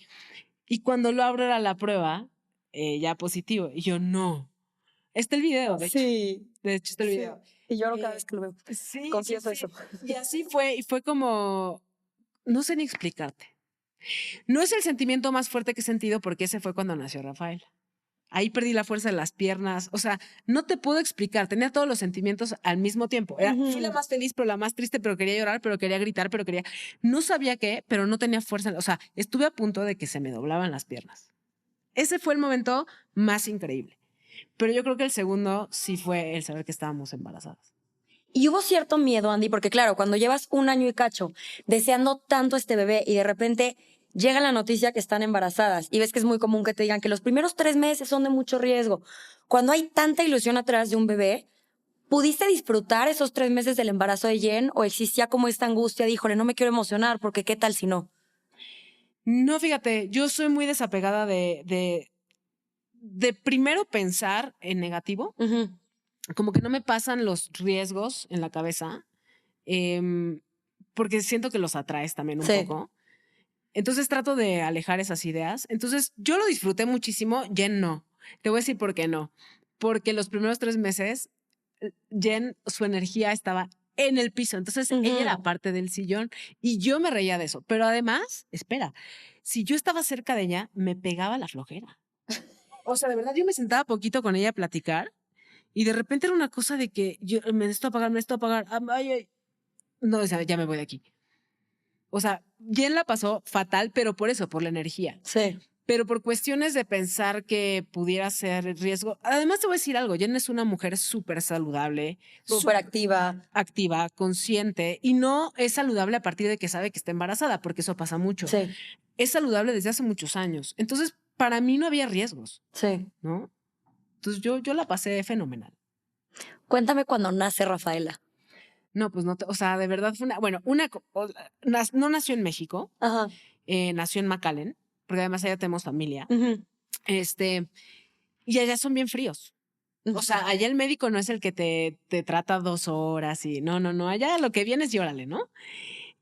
Y cuando lo abro era la prueba, ya positivo. Y yo, no. Está el video, de hecho. Sí. De hecho, está el video. Y yo cada vez que lo veo. Sí. Confieso eso. Y así fue. Y fue como, no sé ni explicarte. No es el sentimiento más fuerte que he sentido porque ese fue cuando nació Rafael. Ahí perdí la fuerza de las piernas. O sea, no te puedo explicar. Tenía todos los sentimientos al mismo tiempo. Fui la más feliz, pero la más triste, pero quería llorar, pero quería gritar, pero quería. No sabía qué, pero no tenía fuerza. O sea, estuve a punto de que se me doblaban las piernas. Ese fue el momento más increíble. Pero yo creo que el segundo sí fue el saber que estábamos embarazadas. Y hubo cierto miedo, Andy, porque claro, cuando llevas 1 año y cacho deseando tanto este bebé y de repente llega la noticia que están embarazadas y ves que es muy común que te digan que los primeros 3 meses son de mucho riesgo. Cuando hay tanta ilusión atrás de un bebé, ¿pudiste disfrutar esos 3 meses del embarazo de Jen o existía como esta angustia de, híjole, no me quiero emocionar porque qué tal si no? No, fíjate, yo soy muy desapegada de primero pensar en negativo. Como que no me pasan los riesgos en la cabeza, porque siento que los atraes también un poco. Entonces trato de alejar esas ideas. Entonces yo lo disfruté muchísimo, Jen no. Te voy a decir por qué no. Porque los primeros 3 meses, Jen, su energía estaba en el piso. Entonces ella era parte del sillón y yo me reía de eso. Pero además, espera, si yo estaba cerca de ella, me pegaba la flojera. O sea, de verdad, yo me sentaba poquito con ella a platicar y de repente era una cosa de que yo me necesito apagar. Ay. No, o sea, ya me voy de aquí. O sea, Jen la pasó fatal, pero por eso, por la energía. Sí. Pero por cuestiones de pensar que pudiera ser riesgo. Además, te voy a decir algo. Jen es una mujer súper saludable. Súper activa. Activa, consciente. Y no es saludable a partir de que sabe que está embarazada, porque eso pasa mucho. Sí. Es saludable desde hace muchos años. Entonces, para mí no había riesgos. Sí. ¿No? Entonces, yo la pasé fenomenal. Cuéntame cuando nace Rafaela. No, pues no, o sea, de verdad fue no nació en México. Ajá. Nació en McAllen, porque además allá tenemos familia. Y allá son bien fríos. O sea, allá el médico no es el que te trata 2 horas y no, allá lo que viene es llórale, ¿no?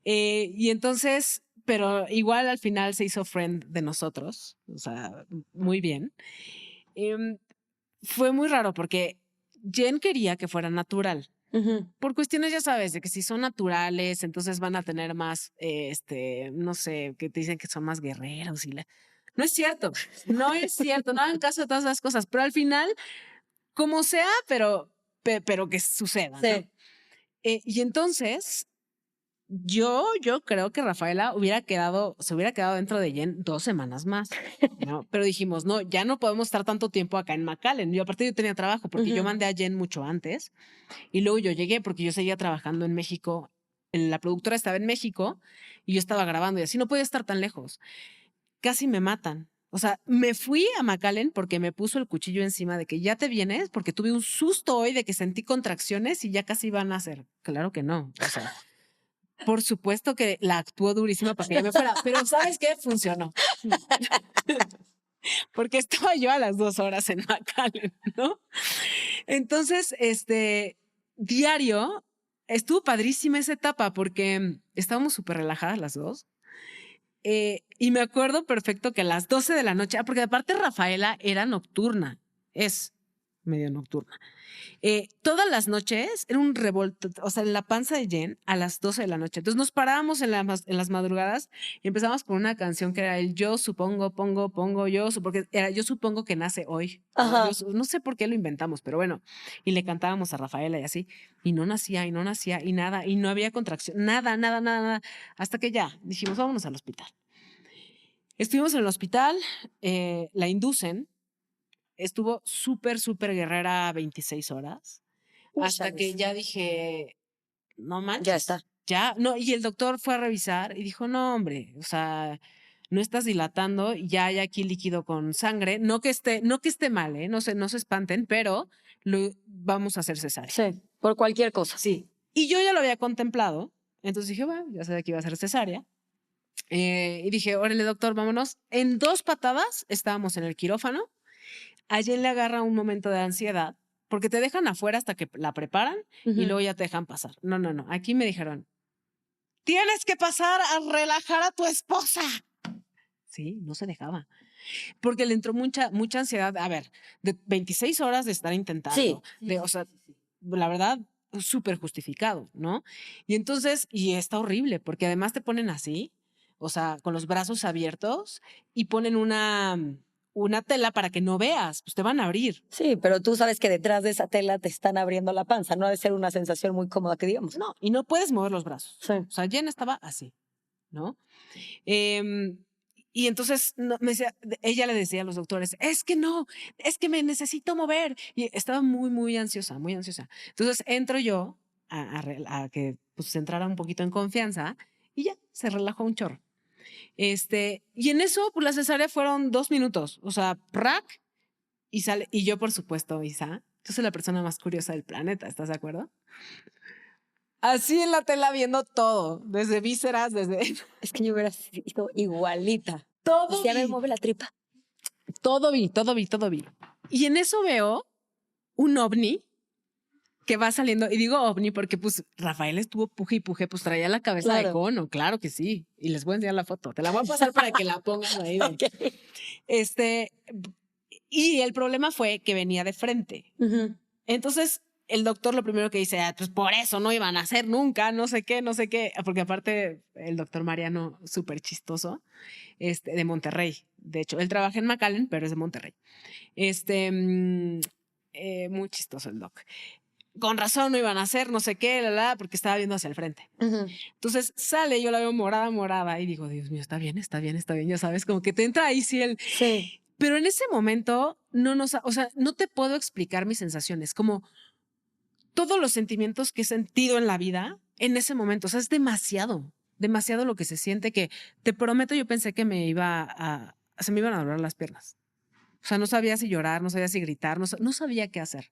Y entonces, pero igual al final se hizo friend de nosotros, o sea, muy bien. Fue muy raro porque Jen quería que fuera natural. Por cuestiones, ya sabes, de que si son naturales, entonces van a tener más, no sé, que te dicen que son más guerreros y no es cierto, no hagan caso de todas esas cosas, pero al final, como sea, pero que suceda. Sí. ¿No? Y entonces, yo creo que Rafaela se hubiera quedado dentro de Jen 2 semanas más, ¿no? Pero dijimos, no, ya no podemos estar tanto tiempo acá en McAllen. Yo aparte yo tenía trabajo porque yo mandé a Jen mucho antes y luego yo llegué porque yo seguía trabajando en México. La productora estaba en México y yo estaba grabando y así no podía estar tan lejos. Casi me matan. O sea, me fui a McAllen porque me puso el cuchillo encima de que ya te vienes porque tuve un susto hoy de que sentí contracciones y ya casi iban a nacer. Claro que no. O sea, Por supuesto que la actuó durísima para que ya me fuera, pero ¿sabes qué? Funcionó. Porque estaba yo a las 2 horas en McAllen, ¿no? Entonces, diario, estuvo padrísima esa etapa porque estábamos súper relajadas las dos. Y me acuerdo perfecto que a las 12 de la noche, porque aparte Rafaela era nocturna, es medio nocturna. Todas las noches era un revolto, o sea, en la panza de Jen a las 12 de la noche. Entonces nos parábamos en las madrugadas y empezamos con una canción que era el yo supongo, pongo, porque era yo supongo que nace hoy. Ajá. No sé por qué lo inventamos, pero bueno. Y le cantábamos a Rafaela y así. Y no nacía, y nada, y no había contracción, nada. Hasta que ya dijimos, vámonos al hospital. Estuvimos en el hospital, la inducen. Estuvo súper guerrera 26 horas. Hasta que ya dije, no manches. Ya está. Ya, no, y el doctor fue a revisar y dijo, no, hombre, o sea, no estás dilatando, ya hay aquí líquido con sangre. No que esté mal, no se espanten, pero vamos a hacer cesárea. Sí, por cualquier cosa. Sí. Y yo ya lo había contemplado. Entonces dije, bueno, ya sabía que iba a ser cesárea. Y dije, órale, doctor, vámonos. En 2 patadas estábamos en el quirófano. A Jen le agarra un momento de ansiedad porque te dejan afuera hasta que la preparan y luego ya te dejan pasar. No. Aquí me dijeron, tienes que pasar a relajar a tu esposa. Sí, no se dejaba. Porque le entró mucha ansiedad. A ver, de 26 horas de estar intentando. Sí. O sea, la verdad, súper justificado, ¿no? Y entonces, y está horrible porque además te ponen así, o sea, con los brazos abiertos y ponen una tela para que no veas, pues te van a abrir. Sí, pero tú sabes que detrás de esa tela te están abriendo la panza. No ha de ser una sensación muy cómoda que digamos. No, y no puedes mover los brazos. Sí. O sea, Jen estaba así, ¿no? Y entonces ella le decía a los doctores, es que me necesito mover. Y estaba muy ansiosa. Entonces entro yo a que pues, se entrara un poquito en confianza y ya, se relajó un chorro. Y en eso, pues la cesárea fueron 2 minutos. O sea, ¡prac! Y sale. Y yo, por supuesto, Isa, yo soy la persona más curiosa del planeta, ¿estás de acuerdo? Así en la tela viendo todo, desde vísceras, desde... Es que yo hubiera sido igualita. Todo. Y a ver, mueve la tripa. Todo vi. Y en eso veo un ovni que va saliendo, y digo ovni porque pues Rafael estuvo puje y puje, pues traía la cabeza de cono, claro que sí. Y les voy a enseñar la foto, te la voy a pasar para que la pongan ahí. Okay. Y el problema fue que venía de frente. Entonces, el doctor lo primero que dice, pues por eso no iban a hacer nunca, no sé qué, porque aparte el doctor Mariano, súper chistoso, de Monterrey. De hecho, él trabaja en McAllen, pero es de Monterrey. Muy chistoso el doc. Con razón no iban a hacer, no sé qué, porque estaba viendo hacia el frente. Entonces sale, yo la veo morada, y digo, Dios mío, está bien, ya sabes, como que te entra ahí Sí. Pero en ese momento no te puedo explicar mis sensaciones, como todos los sentimientos que he sentido en la vida en ese momento. O sea, es demasiado lo que se siente que te prometo, yo pensé que se me iban a doblar las piernas. O sea, no sabía si llorar, no sabía si gritar, no sabía qué hacer.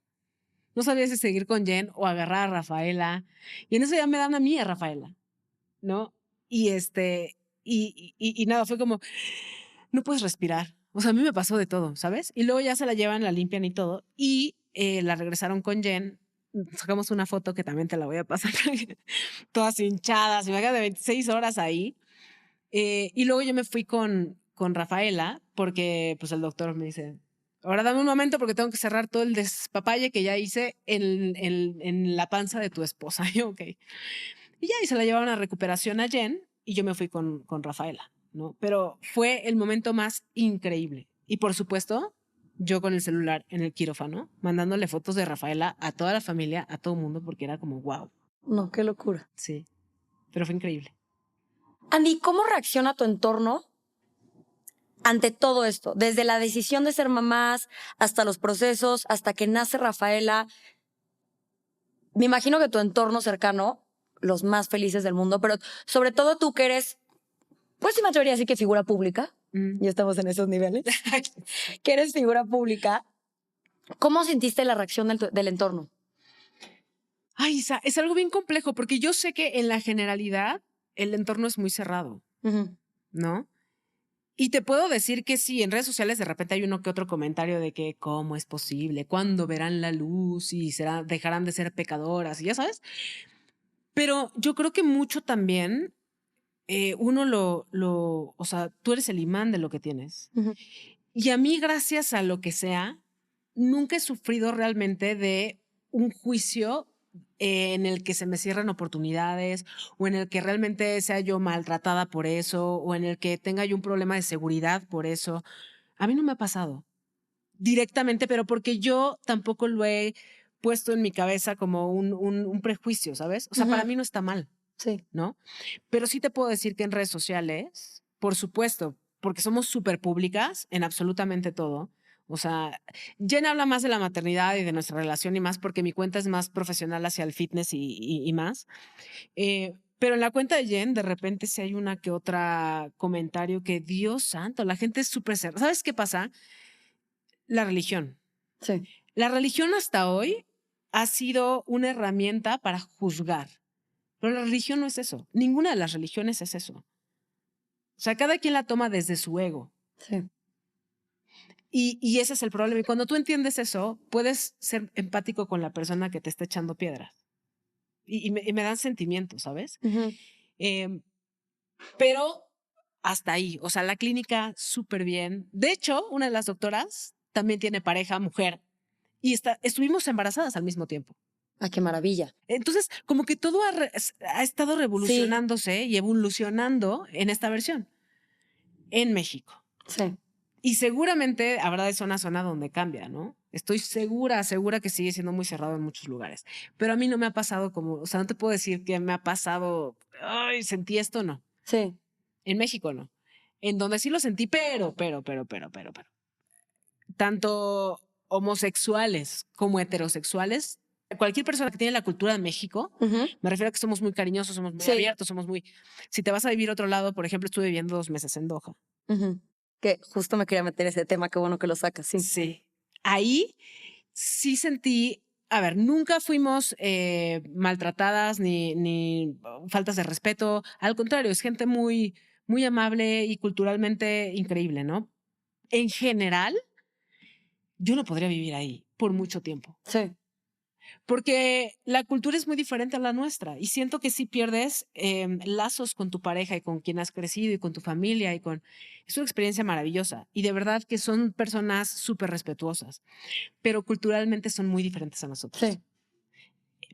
No sabía si seguir con Jen o agarrar a Rafaela. Y en eso ya me dan a mí a Rafaela, ¿no? Y nada, fue como, no puedes respirar. O sea, a mí me pasó de todo, ¿sabes? Y luego ya se la llevan, la limpian y todo. Y la regresaron con Jen. Sacamos una foto que también te la voy a pasar. Todas hinchadas, me quedé de 26 horas ahí. Y luego yo me fui con Rafaela porque pues el doctor me dice, ahora dame un momento porque tengo que cerrar todo el despapalle que ya hice en la panza de tu esposa. Y yo, ok. Y ya, y se la llevaron a recuperación a Jen y yo me fui con Rafaela, ¿no? Pero fue el momento más increíble. Y por supuesto, yo con el celular en el quirófano, mandándole fotos de Rafaela a toda la familia, a todo el mundo, porque era como, wow. No, qué locura. Sí, pero fue increíble. Andy, ¿cómo reacciona tu entorno ante todo esto? Desde la decisión de ser mamás, hasta los procesos, hasta que nace Rafaela. Me imagino que tu entorno cercano, los más felices del mundo, pero sobre todo tú que eres, pues me atrevería a decir que figura pública, ya estamos en esos niveles, que eres figura pública, ¿cómo sentiste la reacción del entorno? Ay, Isa, es algo bien complejo porque yo sé que en la generalidad el entorno es muy cerrado, ¿no? Y te puedo decir que sí, en redes sociales de repente hay uno que otro comentario de que cómo es posible, cuándo verán la luz y dejarán de ser pecadoras, y ya sabes. Pero yo creo que mucho también uno o sea, tú eres el imán de lo que tienes. Y a mí, gracias a lo que sea, nunca he sufrido realmente de un juicio en el que se me cierran oportunidades o en el que realmente sea yo maltratada por eso o en el que tenga yo un problema de seguridad por eso. A mí no me ha pasado directamente, pero porque yo tampoco lo he puesto en mi cabeza como un prejuicio, ¿sabes? O sea, para mí no está mal. Sí. ¿No? Pero sí te puedo decir que en redes sociales, por supuesto, porque somos súper públicas en absolutamente todo. O sea, Jen habla más de la maternidad y de nuestra relación y más porque mi cuenta es más profesional hacia el fitness y más. Pero en la cuenta de Jen, de repente sí hay una que otra comentario que, Dios santo, la gente es súper cerrada. ¿Sabes qué pasa? La religión. Sí. La religión hasta hoy ha sido una herramienta para juzgar. Pero la religión no es eso. Ninguna de las religiones es eso. O sea, cada quien la toma desde su ego. Sí. Y ese es el problema. Y cuando tú entiendes eso, puedes ser empático con la persona que te está echando piedras. Y me dan sentimientos, ¿sabes? Pero hasta ahí. O sea, la clínica súper bien. De hecho, una de las doctoras también tiene pareja, mujer. Y estuvimos embarazadas al mismo tiempo. Ah, qué maravilla. Entonces, como que todo ha estado revolucionándose y evolucionando en esta versión en México. Sí. Y seguramente habrá de zona a zona donde cambia, ¿no? Estoy segura que sigue siendo muy cerrado en muchos lugares. Pero a mí no me ha pasado o sea, no te puedo decir que me ha pasado, ay, sentí esto, no. Sí. En México no. En donde sí lo sentí, pero. Tanto homosexuales como heterosexuales, cualquier persona que tiene la cultura de México, me refiero a que somos muy cariñosos, somos muy abiertos, somos muy... Si te vas a vivir a otro lado, por ejemplo, estuve viviendo 2 meses en Doha. Que justo me quería meter ese tema, qué bueno que lo sacas, sí. Sí. Ahí sí sentí, a ver, nunca fuimos maltratadas ni faltas de respeto. Al contrario, es gente muy, muy amable y culturalmente increíble, ¿no? En general, yo no podría vivir ahí por mucho tiempo. Sí. Porque la cultura es muy diferente a la nuestra y siento que si pierdes lazos con tu pareja y con quien has crecido y con tu familia es una experiencia maravillosa y de verdad que son personas súper respetuosas, pero culturalmente son muy diferentes a nosotros. Sí.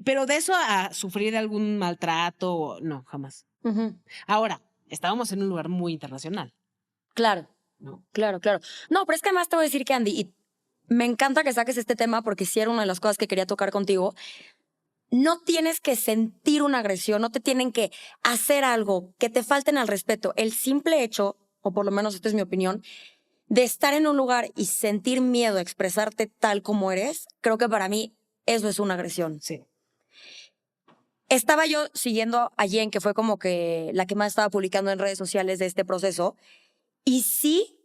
Pero de eso a sufrir algún maltrato, no, jamás. Ahora, estábamos en un lugar muy internacional. Claro. ¿No? Claro. No, pero es que además te voy a decir que, Andy, y me encanta que saques este tema porque sí era una de las cosas que quería tocar contigo. No tienes que sentir una agresión, no te tienen que hacer algo, que te falten al respeto. El simple hecho, o por lo menos esta es mi opinión, de estar en un lugar y sentir miedo a expresarte tal como eres, creo que para mí eso es una agresión. Sí. Estaba yo siguiendo a Jen, que fue como que la que más estaba publicando en redes sociales de este proceso, y sí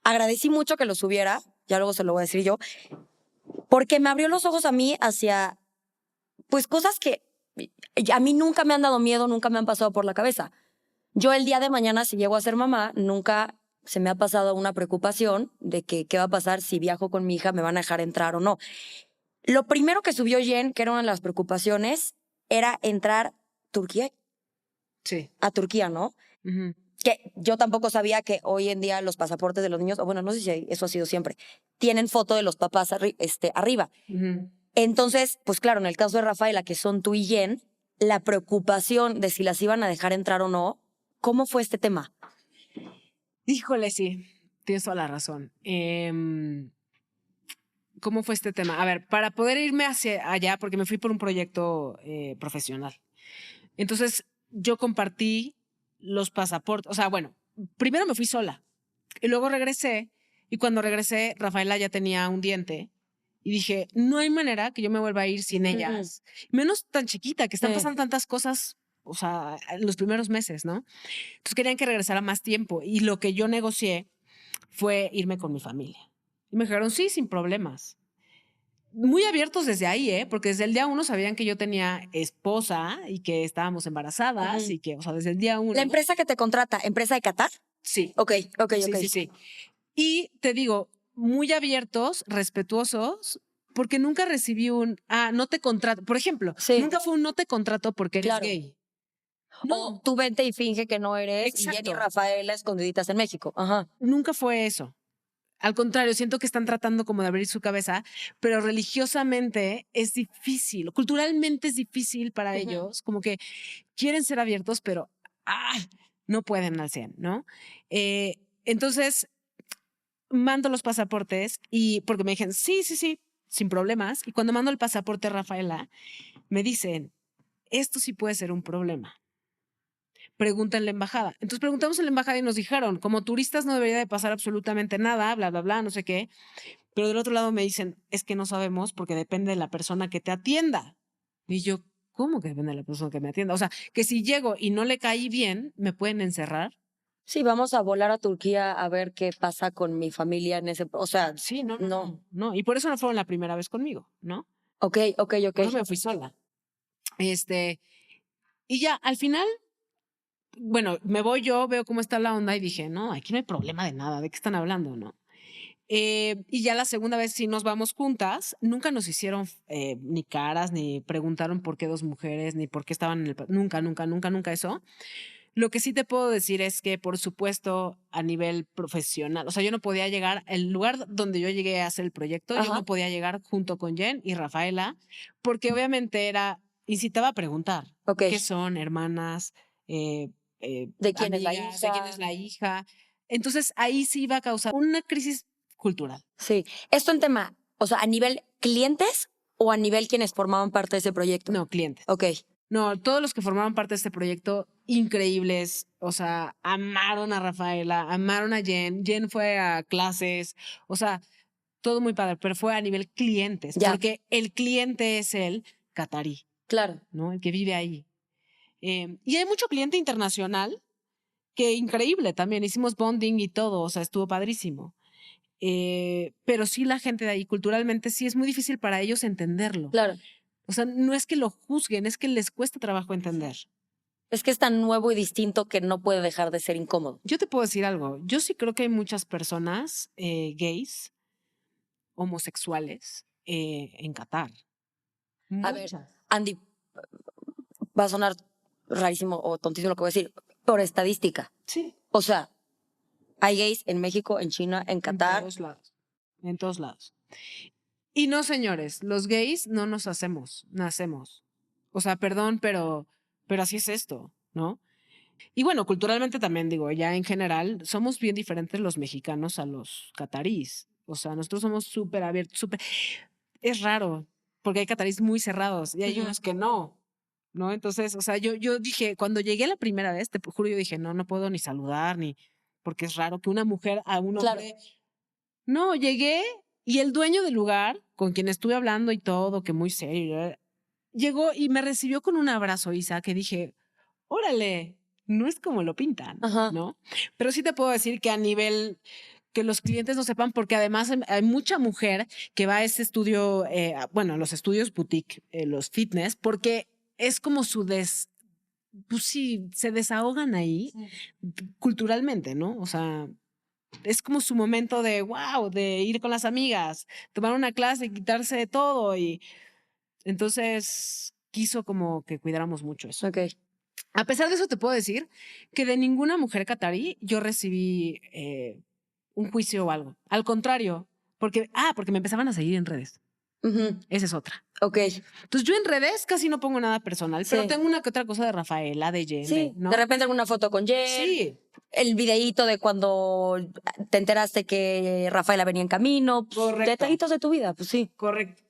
agradecí mucho que lo subiera, ya luego se lo voy a decir yo, porque me abrió los ojos a mí hacia, pues, cosas que a mí nunca me han dado miedo, nunca me han pasado por la cabeza. Yo el día de mañana, si llego a ser mamá, nunca se me ha pasado una preocupación de que qué va a pasar si viajo con mi hija, me van a dejar entrar o no. Lo primero que subió Jen, que era una de las preocupaciones, era entrar Turquía. Sí. A Turquía, ¿no? Que yo tampoco sabía que hoy en día los pasaportes de los niños, o bueno, no sé si eso ha sido siempre, tienen foto de los papás arriba. Entonces, pues claro, en el caso de Rafaela, que son tú y Jen, la preocupación de si las iban a dejar entrar o no, ¿cómo fue este tema? Híjole, sí, tienes toda la razón. ¿Cómo fue este tema? A ver, para poder irme hacia allá, porque me fui por un proyecto profesional. Entonces, yo compartí los pasaportes. O sea, bueno, primero me fui sola y luego regresé. Y cuando regresé, Rafaela ya tenía un diente. Y dije, no hay manera que yo me vuelva a ir sin ellas. Menos tan chiquita, que están pasando tantas cosas, o sea, en los primeros meses, ¿no? Entonces querían que regresara más tiempo. Y lo que yo negocié fue irme con mi familia. Y me dijeron, sí, sin problemas. muy abiertos desde ahí, porque desde el día 1 sabían que yo tenía esposa y que estábamos embarazadas y que, o sea, desde el día 1. ¿La empresa que te contrata, empresa de Qatar? Sí. Ok. Sí. Y te digo, muy abiertos, respetuosos, porque nunca recibí no te contrato. Por ejemplo, nunca fue un no te contrato porque eres gay. No. O tú vente y finge que no eres. Exacto. Y Jenny y Rafaela escondiditas en México. Ajá. Nunca fue eso. Al contrario, siento que están tratando como de abrir su cabeza, pero religiosamente es difícil, culturalmente es difícil para ellos, como que quieren ser abiertos, pero no pueden al 100, ¿no? Entonces, mando los pasaportes y porque me dijeron, sí, sin problemas. Y cuando mando el pasaporte a Rafaela, me dicen, esto sí puede ser un problema. Pregunta en la embajada. Entonces preguntamos en la embajada y nos dijeron, como turistas no debería de pasar absolutamente nada, bla, bla, bla, no sé qué. Pero del otro lado me dicen, es que no sabemos porque depende de la persona que te atienda. Y yo, ¿cómo que depende de la persona que me atienda? O sea, que si llego y no le caí bien, ¿me pueden encerrar? Sí, vamos a volar a Turquía a ver qué pasa con mi familia en ese... O sea, sí, no. Y por eso no fueron la primera vez conmigo, ¿no? Ok. Por eso me fui sola. Y ya, al final, bueno, me voy yo, veo cómo está la onda y dije, no, aquí no hay problema de nada, ¿de qué están hablando, no? Y ya la segunda vez sí nos vamos juntas, nunca nos hicieron ni caras, ni preguntaron por qué 2 mujeres, ni por qué estaban en el... Nunca eso. Lo que sí te puedo decir es que, por supuesto, a nivel profesional, o sea, yo no podía llegar, el lugar donde yo llegué a hacer el proyecto, yo no podía llegar junto con Jen y Rafaela, porque obviamente incitaba a preguntar, ¿qué son, hermanas? ¿De quién amigas, es ¿de quién es la hija? Entonces ahí sí iba a causar una crisis cultural. Sí. Esto en tema, o sea, a nivel clientes o a nivel quienes formaban parte de ese proyecto. No, clientes. Ok. No, todos los que formaban parte de este proyecto, increíbles. O sea, amaron a Rafaela, amaron a Jen. Jen fue a clases. O sea, todo muy padre, pero fue a nivel clientes. Porque el cliente es el catarí. Claro. ¿No? El que vive ahí. Y hay mucho cliente internacional que increíble también. Hicimos bonding y todo. O sea, estuvo padrísimo. Pero sí, la gente de ahí, culturalmente, sí es muy difícil para ellos entenderlo. Claro. O sea, no es que lo juzguen, es que les cuesta trabajo entender. Es que es tan nuevo y distinto que no puede dejar de ser incómodo. Yo te puedo decir algo. Yo sí creo que hay muchas personas gays, homosexuales, en Qatar. A ver, Andy, va a sonar rarísimo o tontísimo lo que voy a decir, por estadística. Sí. O sea, hay gays en México, en China, en Qatar. En todos lados. Y no, señores, los gays no nos hacemos, nacemos. O sea, perdón, pero así es esto, ¿no? Y bueno, culturalmente también digo, ya en general, somos bien diferentes los mexicanos a los catarís. O sea, nosotros somos súper abiertos, súper... Es raro, porque hay catarís muy cerrados y hay unos que no, ¿no? Entonces, o sea, yo dije, cuando llegué la primera vez, te juro, yo dije, no puedo ni saludar, ni... Porque es raro que una mujer a un hombre... No, llegué y el dueño del lugar, con quien estuve hablando y todo, que muy serio, llegó y me recibió con un abrazo, Isa, que dije, órale, no es como lo pintan, ¿no? Pero sí te puedo decir que a nivel que los clientes no sepan, porque además hay mucha mujer que va a este estudio, bueno, los estudios boutique, los fitness, porque es como pues sí, se desahogan ahí culturalmente, ¿no? O sea, es como su momento de wow, de ir con las amigas, tomar una clase, quitarse de todo y entonces quiso como que cuidáramos mucho eso. Ok. A pesar de eso te puedo decir que de ninguna mujer catarí yo recibí un juicio o algo. Al contrario, porque me empezaban a seguir en redes. Esa es otra. Ok. Entonces yo en redes casi no pongo nada personal, pero tengo una que otra cosa de Rafaela, de Jen. Sí, ¿no? de repente alguna foto con Jen. Sí. El videíto de cuando te enteraste que Rafaela venía en camino. Correcto. Detallitos de tu vida, pues sí. Correcto.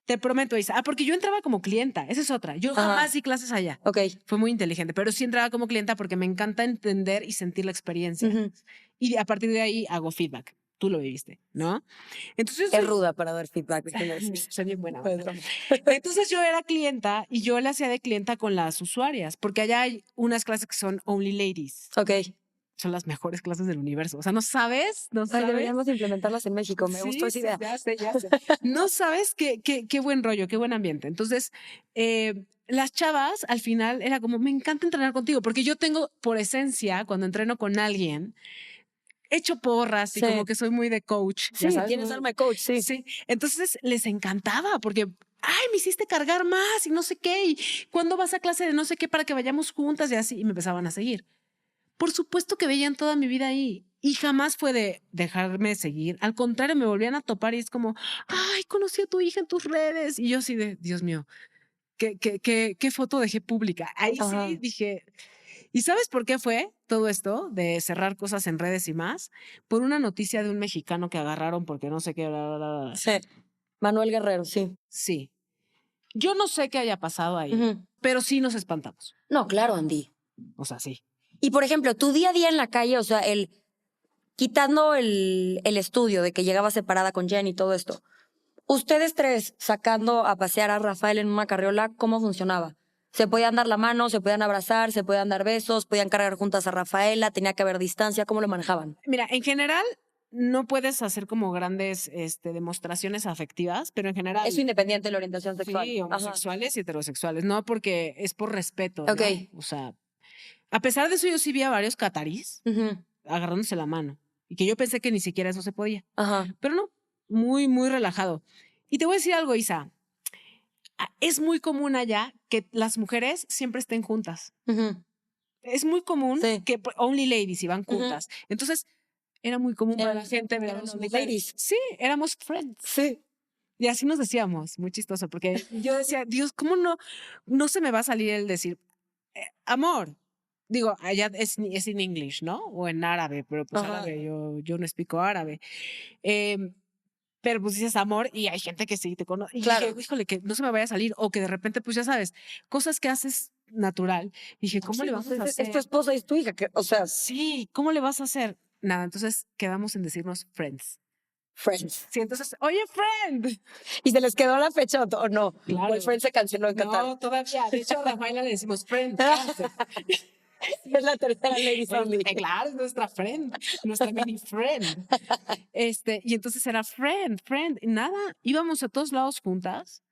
Te prometo, Isa. Porque yo entraba como clienta. Esa es otra. Yo jamás di clases allá. Ok. Fue muy inteligente, pero sí entraba como clienta porque me encanta entender y sentir la experiencia. Y a partir de ahí hago feedback. Tú lo viviste, ¿no? Entonces es ruda para dar feedback. Soy bien buena. Entonces yo era clienta y yo la hacía de clienta con las usuarias, porque allá hay unas clases que son only ladies. Ok. son las mejores clases del universo. O sea, no sabes, no Ay, sabes. deberíamos implementarlas en México. Me gustó esa idea. Ya sé, ya sé. No sabes qué buen rollo, qué buen ambiente. Entonces, las chavas al final era como, me encanta entrenar contigo, porque yo tengo por esencia, cuando entreno con alguien, hecho porras y como que soy muy de coach. Sí, ya sabes, tienes alma de coach, sí. Sí, entonces les encantaba porque, ay, me hiciste cargar más y no sé qué, y cuándo vas a clase de no sé qué para que vayamos juntas y así, y me empezaban a seguir. Por supuesto que veían toda mi vida ahí y jamás fue de dejarme seguir. Al contrario, me volvían a topar y es como, ay, conocí a tu hija en tus redes. Y yo así de, Dios mío, ¿qué foto dejé pública? Ahí Ajá. sí dije, ¿y sabes por qué fue todo esto de cerrar cosas en redes y más? Por una noticia de un mexicano que agarraron porque no sé qué. Bla, bla, bla, bla. Sí. Manuel Guerrero, sí. Sí. Yo no sé qué haya pasado ahí, pero sí nos espantamos. No, claro, Andy. O sea, sí. Y por ejemplo, tu día a día en la calle, o sea, quitando el estudio de que llegaba separada con Jen y todo esto, ustedes tres sacando a pasear a Rafael en una carriola, ¿cómo funcionaba? ¿Se podían dar la mano, se podían abrazar, se podían dar besos, podían cargar juntas a Rafaela, tenía que haber distancia? ¿Cómo lo manejaban? Mira, en general no puedes hacer como grandes demostraciones afectivas, pero en general. Eso independiente de la orientación sexual. Sí, homosexuales y heterosexuales, no porque es por respeto, ¿no? Ok. O sea, a pesar de eso yo sí vi a varios catarís agarrándose la mano y que yo pensé que ni siquiera eso se podía. Ajá. Pero no, muy, muy relajado. Y te voy a decir algo, Isa. Es muy común allá que las mujeres siempre estén juntas. Es muy común que only ladies iban juntas. Entonces, era muy común para la gente ver a los ladies. Sí, éramos friends. Sí. Y así nos decíamos, muy chistoso, porque yo decía, Dios, ¿cómo no se me va a salir el decir, amor? Digo, allá es en English, ¿no? O en árabe, pero pues árabe, yo no explico árabe. Pero pues dices amor y hay gente que sí te conoce. Y dije, híjole, que no se me vaya a salir. O que de repente, pues ya sabes, cosas que haces natural. Dije, ¿cómo le vamos a hacer? Es tu esposa y es tu hija, o sea. Sí, ¿cómo le vas a hacer? Nada, entonces quedamos en decirnos friends. Friends. Sí, entonces, oye, friend. ¿Y se les quedó la fecha o no? Claro. O el friend se canceló en Qatar. No, todavía. De hecho, a Rafaela le decimos friend. Es la tercera lady only. Claro, es nuestra friend, nuestra mini friend. Y entonces era friend. Y nada, íbamos a todos lados juntas.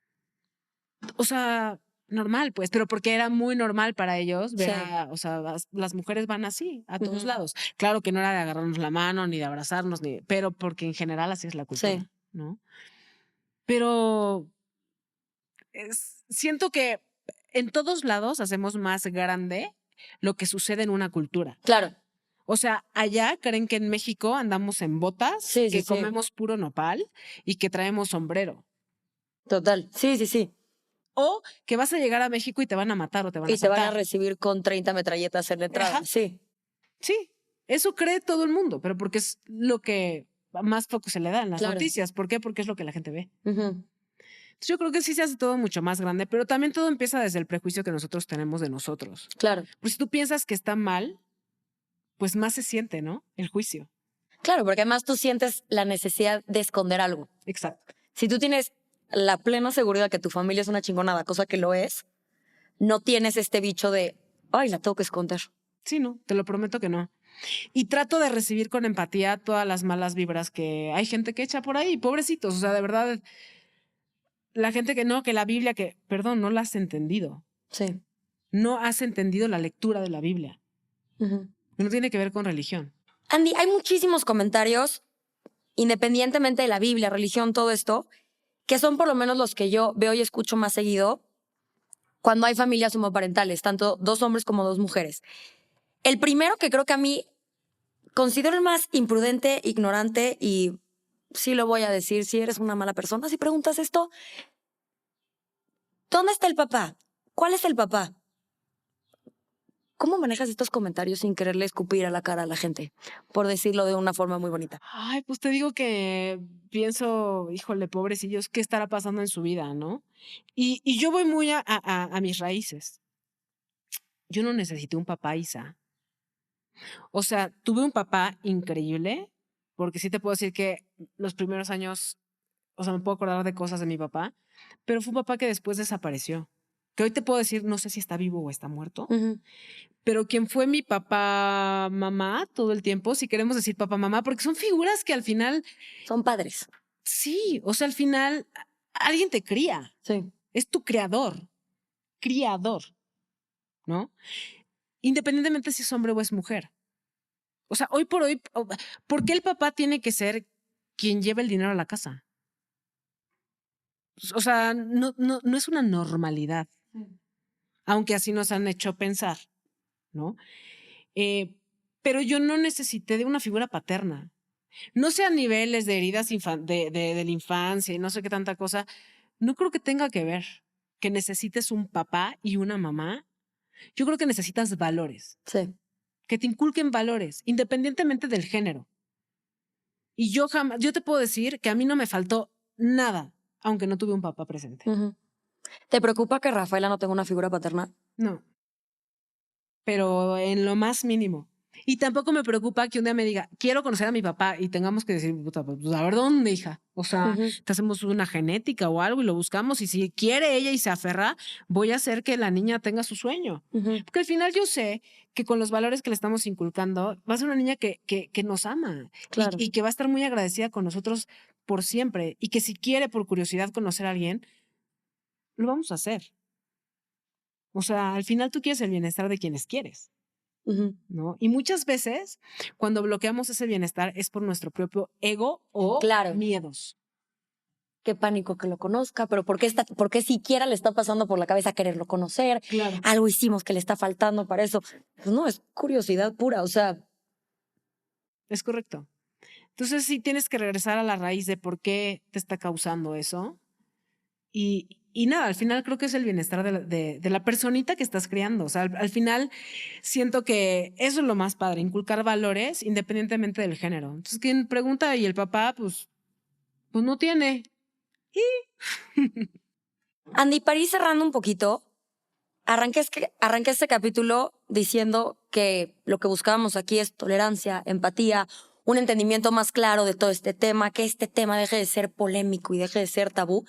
O sea, normal, pues, pero porque era muy normal para ellos ver o sea, las mujeres van así, a todos lados. Claro que no era de agarrarnos la mano, ni de abrazarnos, pero porque en general así es la cultura, ¿no? Pero siento que en todos lados hacemos más grande lo que sucede en una cultura. Claro. O sea, allá creen que en México andamos en botas, que comemos puro nopal y que traemos sombrero. Total. Sí. O que vas a llegar a México y te van a matar o te van a asaltar. Y te van a recibir con 30 metralletas en la entrada. Sí. Sí, eso cree todo el mundo, pero porque es lo que más foco se le da en las noticias. ¿Por qué? Porque es lo que la gente ve. Entonces, yo creo que sí se hace todo mucho más grande, pero también todo empieza desde el prejuicio que nosotros tenemos de nosotros. Claro. Pues si tú piensas que está mal, pues más se siente, ¿no? El juicio. Claro, porque además tú sientes la necesidad de esconder algo. Exacto. Si tú tienes la plena seguridad que tu familia es una chingonada, cosa que lo es, no tienes este bicho de, ay, la tengo que esconder. Sí, no, te lo prometo que no. Y trato de recibir con empatía todas las malas vibras que hay gente que echa por ahí, pobrecitos. O sea, de verdad, la gente que no, que la Biblia, perdón, no la has entendido. Sí. No has entendido la lectura de la Biblia. No tiene que ver con religión. Andy, hay muchísimos comentarios, independientemente de la Biblia, religión, todo esto, que son por lo menos los que yo veo y escucho más seguido cuando hay familias homoparentales, tanto dos hombres como dos mujeres. El primero que creo que a mí considero el más imprudente, ignorante y sí lo voy a decir, si eres una mala persona, si preguntas esto, ¿dónde está el papá? ¿Cuál es el papá? ¿Cómo manejas estos comentarios sin quererle escupir a la cara a la gente? Por decirlo de una forma muy bonita. Ay, pues te digo que pienso, híjole, pobrecillos, ¿qué estará pasando en su vida, no? Y yo voy muy a mis raíces. Yo no necesité un papá, Isa. O sea, tuve un papá increíble, porque sí te puedo decir que los primeros años, o sea, me puedo acordar de cosas de mi papá, pero fue un papá que después desapareció. Que hoy te puedo decir, no sé si está vivo o está muerto, pero quien fue mi papá, mamá todo el tiempo, si queremos decir papá, mamá, porque son figuras que al final, Son padres. sí, o sea, al final alguien te cría, Sí. es tu criador, ¿no? Independientemente si es hombre o es mujer. O sea, hoy por hoy, ¿por qué el papá tiene que ser quien lleva el dinero a la casa? O sea, no es una normalidad, aunque así nos han hecho pensar, ¿no? Pero yo no necesité de una figura paterna. No sé a niveles de heridas de la infancia y no sé qué tanta cosa. No creo que tenga que ver que necesites un papá y una mamá. Yo creo que necesitas valores. Sí. Que te inculquen valores, independientemente del género. Y yo te puedo decir que a mí no me faltó nada, aunque no tuve un papá presente. ¿Te preocupa que Rafaela no tenga una figura paterna? No. Pero en lo más mínimo. Y tampoco me preocupa que un día me diga, quiero conocer a mi papá y tengamos que decir, puta, pues a ver dónde, hija. O sea, te hacemos una genética o algo y lo buscamos. Y si quiere ella y se aferra, voy a hacer que la niña tenga su sueño. Porque al final yo sé que con los valores que le estamos inculcando, va a ser una niña que nos ama. Claro. Y que va a estar muy agradecida con nosotros por siempre. Y que si quiere por curiosidad conocer a alguien, lo vamos a hacer. O sea, al final tú quieres el bienestar de quienes quieres. ¿No? Y muchas veces cuando bloqueamos ese bienestar es por nuestro propio ego o miedos. Qué pánico que lo conozca, pero ¿por qué siquiera le está pasando por la cabeza quererlo conocer? Claro. Algo hicimos que le está faltando para eso. Pues no, es curiosidad pura, o sea. Es correcto. Entonces sí tienes que regresar a la raíz de por qué te está causando eso. Y nada, al final creo que es el bienestar de la personita que estás criando. O sea, al final siento que eso es lo más padre, inculcar valores independientemente del género. Entonces, quien pregunta y el papá, pues no tiene. Andy, para ir cerrando un poquito, arranqué este capítulo diciendo que lo que buscábamos aquí es tolerancia, empatía, un entendimiento más claro de todo este tema, que este tema deje de ser polémico y deje de ser tabú.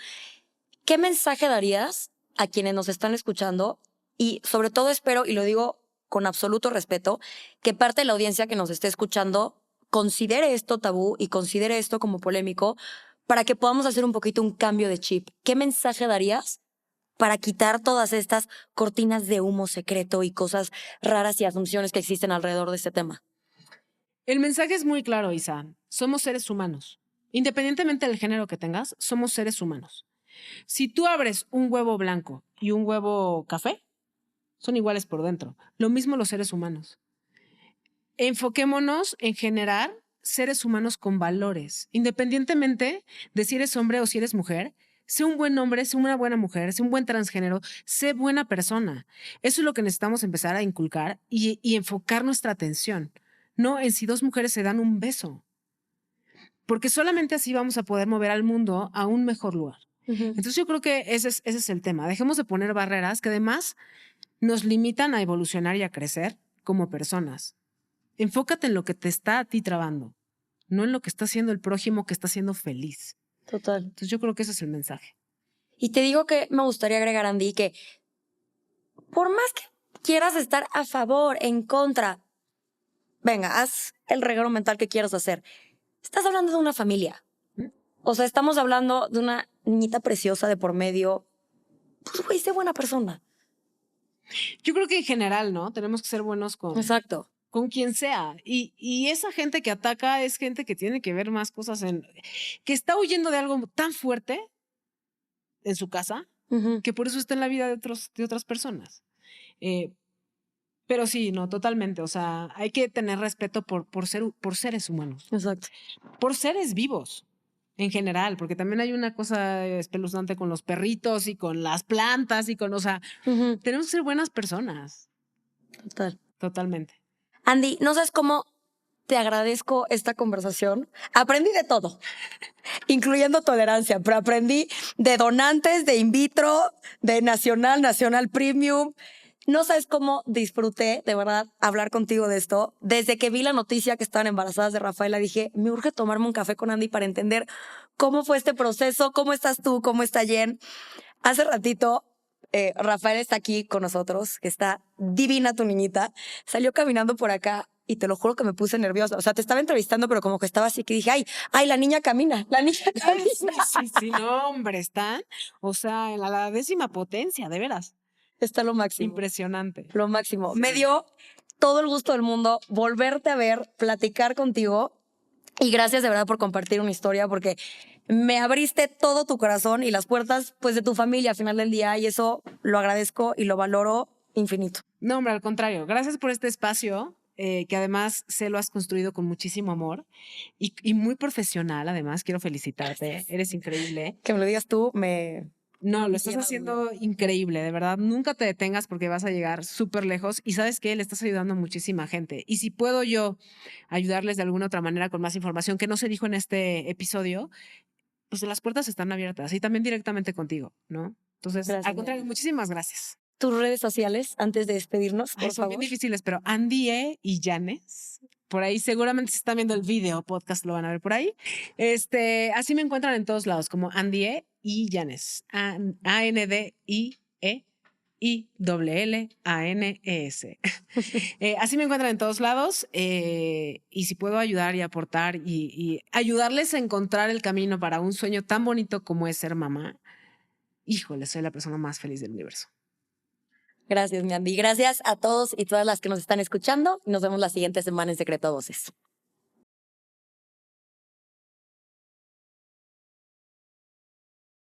¿Qué mensaje darías a quienes nos están escuchando? Y sobre todo espero, y lo digo con absoluto respeto, que parte de la audiencia que nos esté escuchando considere esto tabú y considere esto como polémico para que podamos hacer un poquito un cambio de chip. ¿Qué mensaje darías para quitar todas estas cortinas de humo secreto y cosas raras y asunciones que existen alrededor de este tema? El mensaje es muy claro, Isa. Somos seres humanos. Independientemente del género que tengas, somos seres humanos. Si tú abres un huevo blanco y un huevo café, son iguales por dentro. Lo mismo los seres humanos. Enfoquémonos en generar seres humanos con valores. Independientemente de si eres hombre o si eres mujer, sé un buen hombre, sé una buena mujer, sé un buen transgénero, sé buena persona. Eso es lo que necesitamos empezar a inculcar y enfocar nuestra atención. No en si dos mujeres se dan un beso. Porque solamente así vamos a poder mover al mundo a un mejor lugar. Entonces yo creo que ese es el tema. Dejemos de poner barreras que además nos limitan a evolucionar y a crecer como personas. Enfócate en lo que te está a ti trabando, no en lo que está haciendo el prójimo que está siendo feliz. Total. Entonces yo creo que ese es el mensaje. Y te digo que me gustaría agregar, Andy, que por más que quieras estar a favor, en contra, venga, haz el reguero mental que quieras hacer. Estás hablando de una familia. O sea, estamos hablando de una niñita preciosa de por medio. Pues, güey, sé buena persona. Yo creo que en general, ¿no? Tenemos que ser buenos Exacto. Con quien sea. Y esa gente que ataca es gente que tiene que ver más cosas que está huyendo de algo tan fuerte en su casa, que por eso está en la vida de otras personas. Pero sí, no, totalmente. O sea, hay que tener respeto por seres humanos. Exacto. Por seres vivos, en general, porque también hay una cosa espeluznante con los perritos y con las plantas y con, o sea, tenemos que ser buenas personas. Total. Totalmente. Andy, no sabes cómo te agradezco esta conversación. Aprendí de todo, incluyendo tolerancia, pero aprendí de donantes, de in vitro, de nacional premium. No sabes cómo disfruté, de verdad, hablar contigo de esto. Desde que vi la noticia que estaban embarazadas de Rafaela, dije, me urge tomarme un café con Andy para entender cómo fue este proceso, cómo estás tú, cómo está Jen. Hace ratito Rafael está aquí con nosotros, que está divina tu niñita. Salió caminando por acá y te lo juro que me puse nerviosa. O sea, te estaba entrevistando, pero como que estaba así que dije, ay, la niña camina, la niña camina. Sí, no, hombre, están, o sea, en la 10ª potencia, de veras. Está lo máximo. Impresionante. Lo máximo. Sí. Me dio todo el gusto del mundo volverte a ver, platicar contigo. Y gracias de verdad por compartir una historia, porque me abriste todo tu corazón y las puertas pues de tu familia al final del día, y eso lo agradezco y lo valoro infinito. No, hombre, al contrario. Gracias por este espacio, que además se lo has construido con muchísimo amor y muy profesional, además. Quiero felicitarte. Gracias. Eres increíble. Que me lo digas tú, No, lo estás llena de haciendo increíble, de verdad. Nunca te detengas porque vas a llegar súper lejos y sabes que le estás ayudando a muchísima gente. Y si puedo yo ayudarles de alguna otra manera con más información que no se dijo en este episodio, pues las puertas están abiertas y también directamente contigo, ¿no? Entonces, Gracias, al contrario, muchísimas gracias. tus redes sociales antes de despedirnos, por Ay, son favor. bien difíciles, pero Andy y Janes. Por ahí seguramente si están viendo el video podcast lo van a ver por ahí. Así me encuentran en todos lados como Andy y Janes. ANDIEILLANES. Así me encuentran en todos lados, y si puedo ayudar y aportar y ayudarles a encontrar el camino para un sueño tan bonito como es ser mamá, híjole, soy la persona más feliz del universo. Gracias, mi Andy. Gracias a todos y todas las que nos están escuchando. Nos vemos la siguiente semana en Secreto a Voces.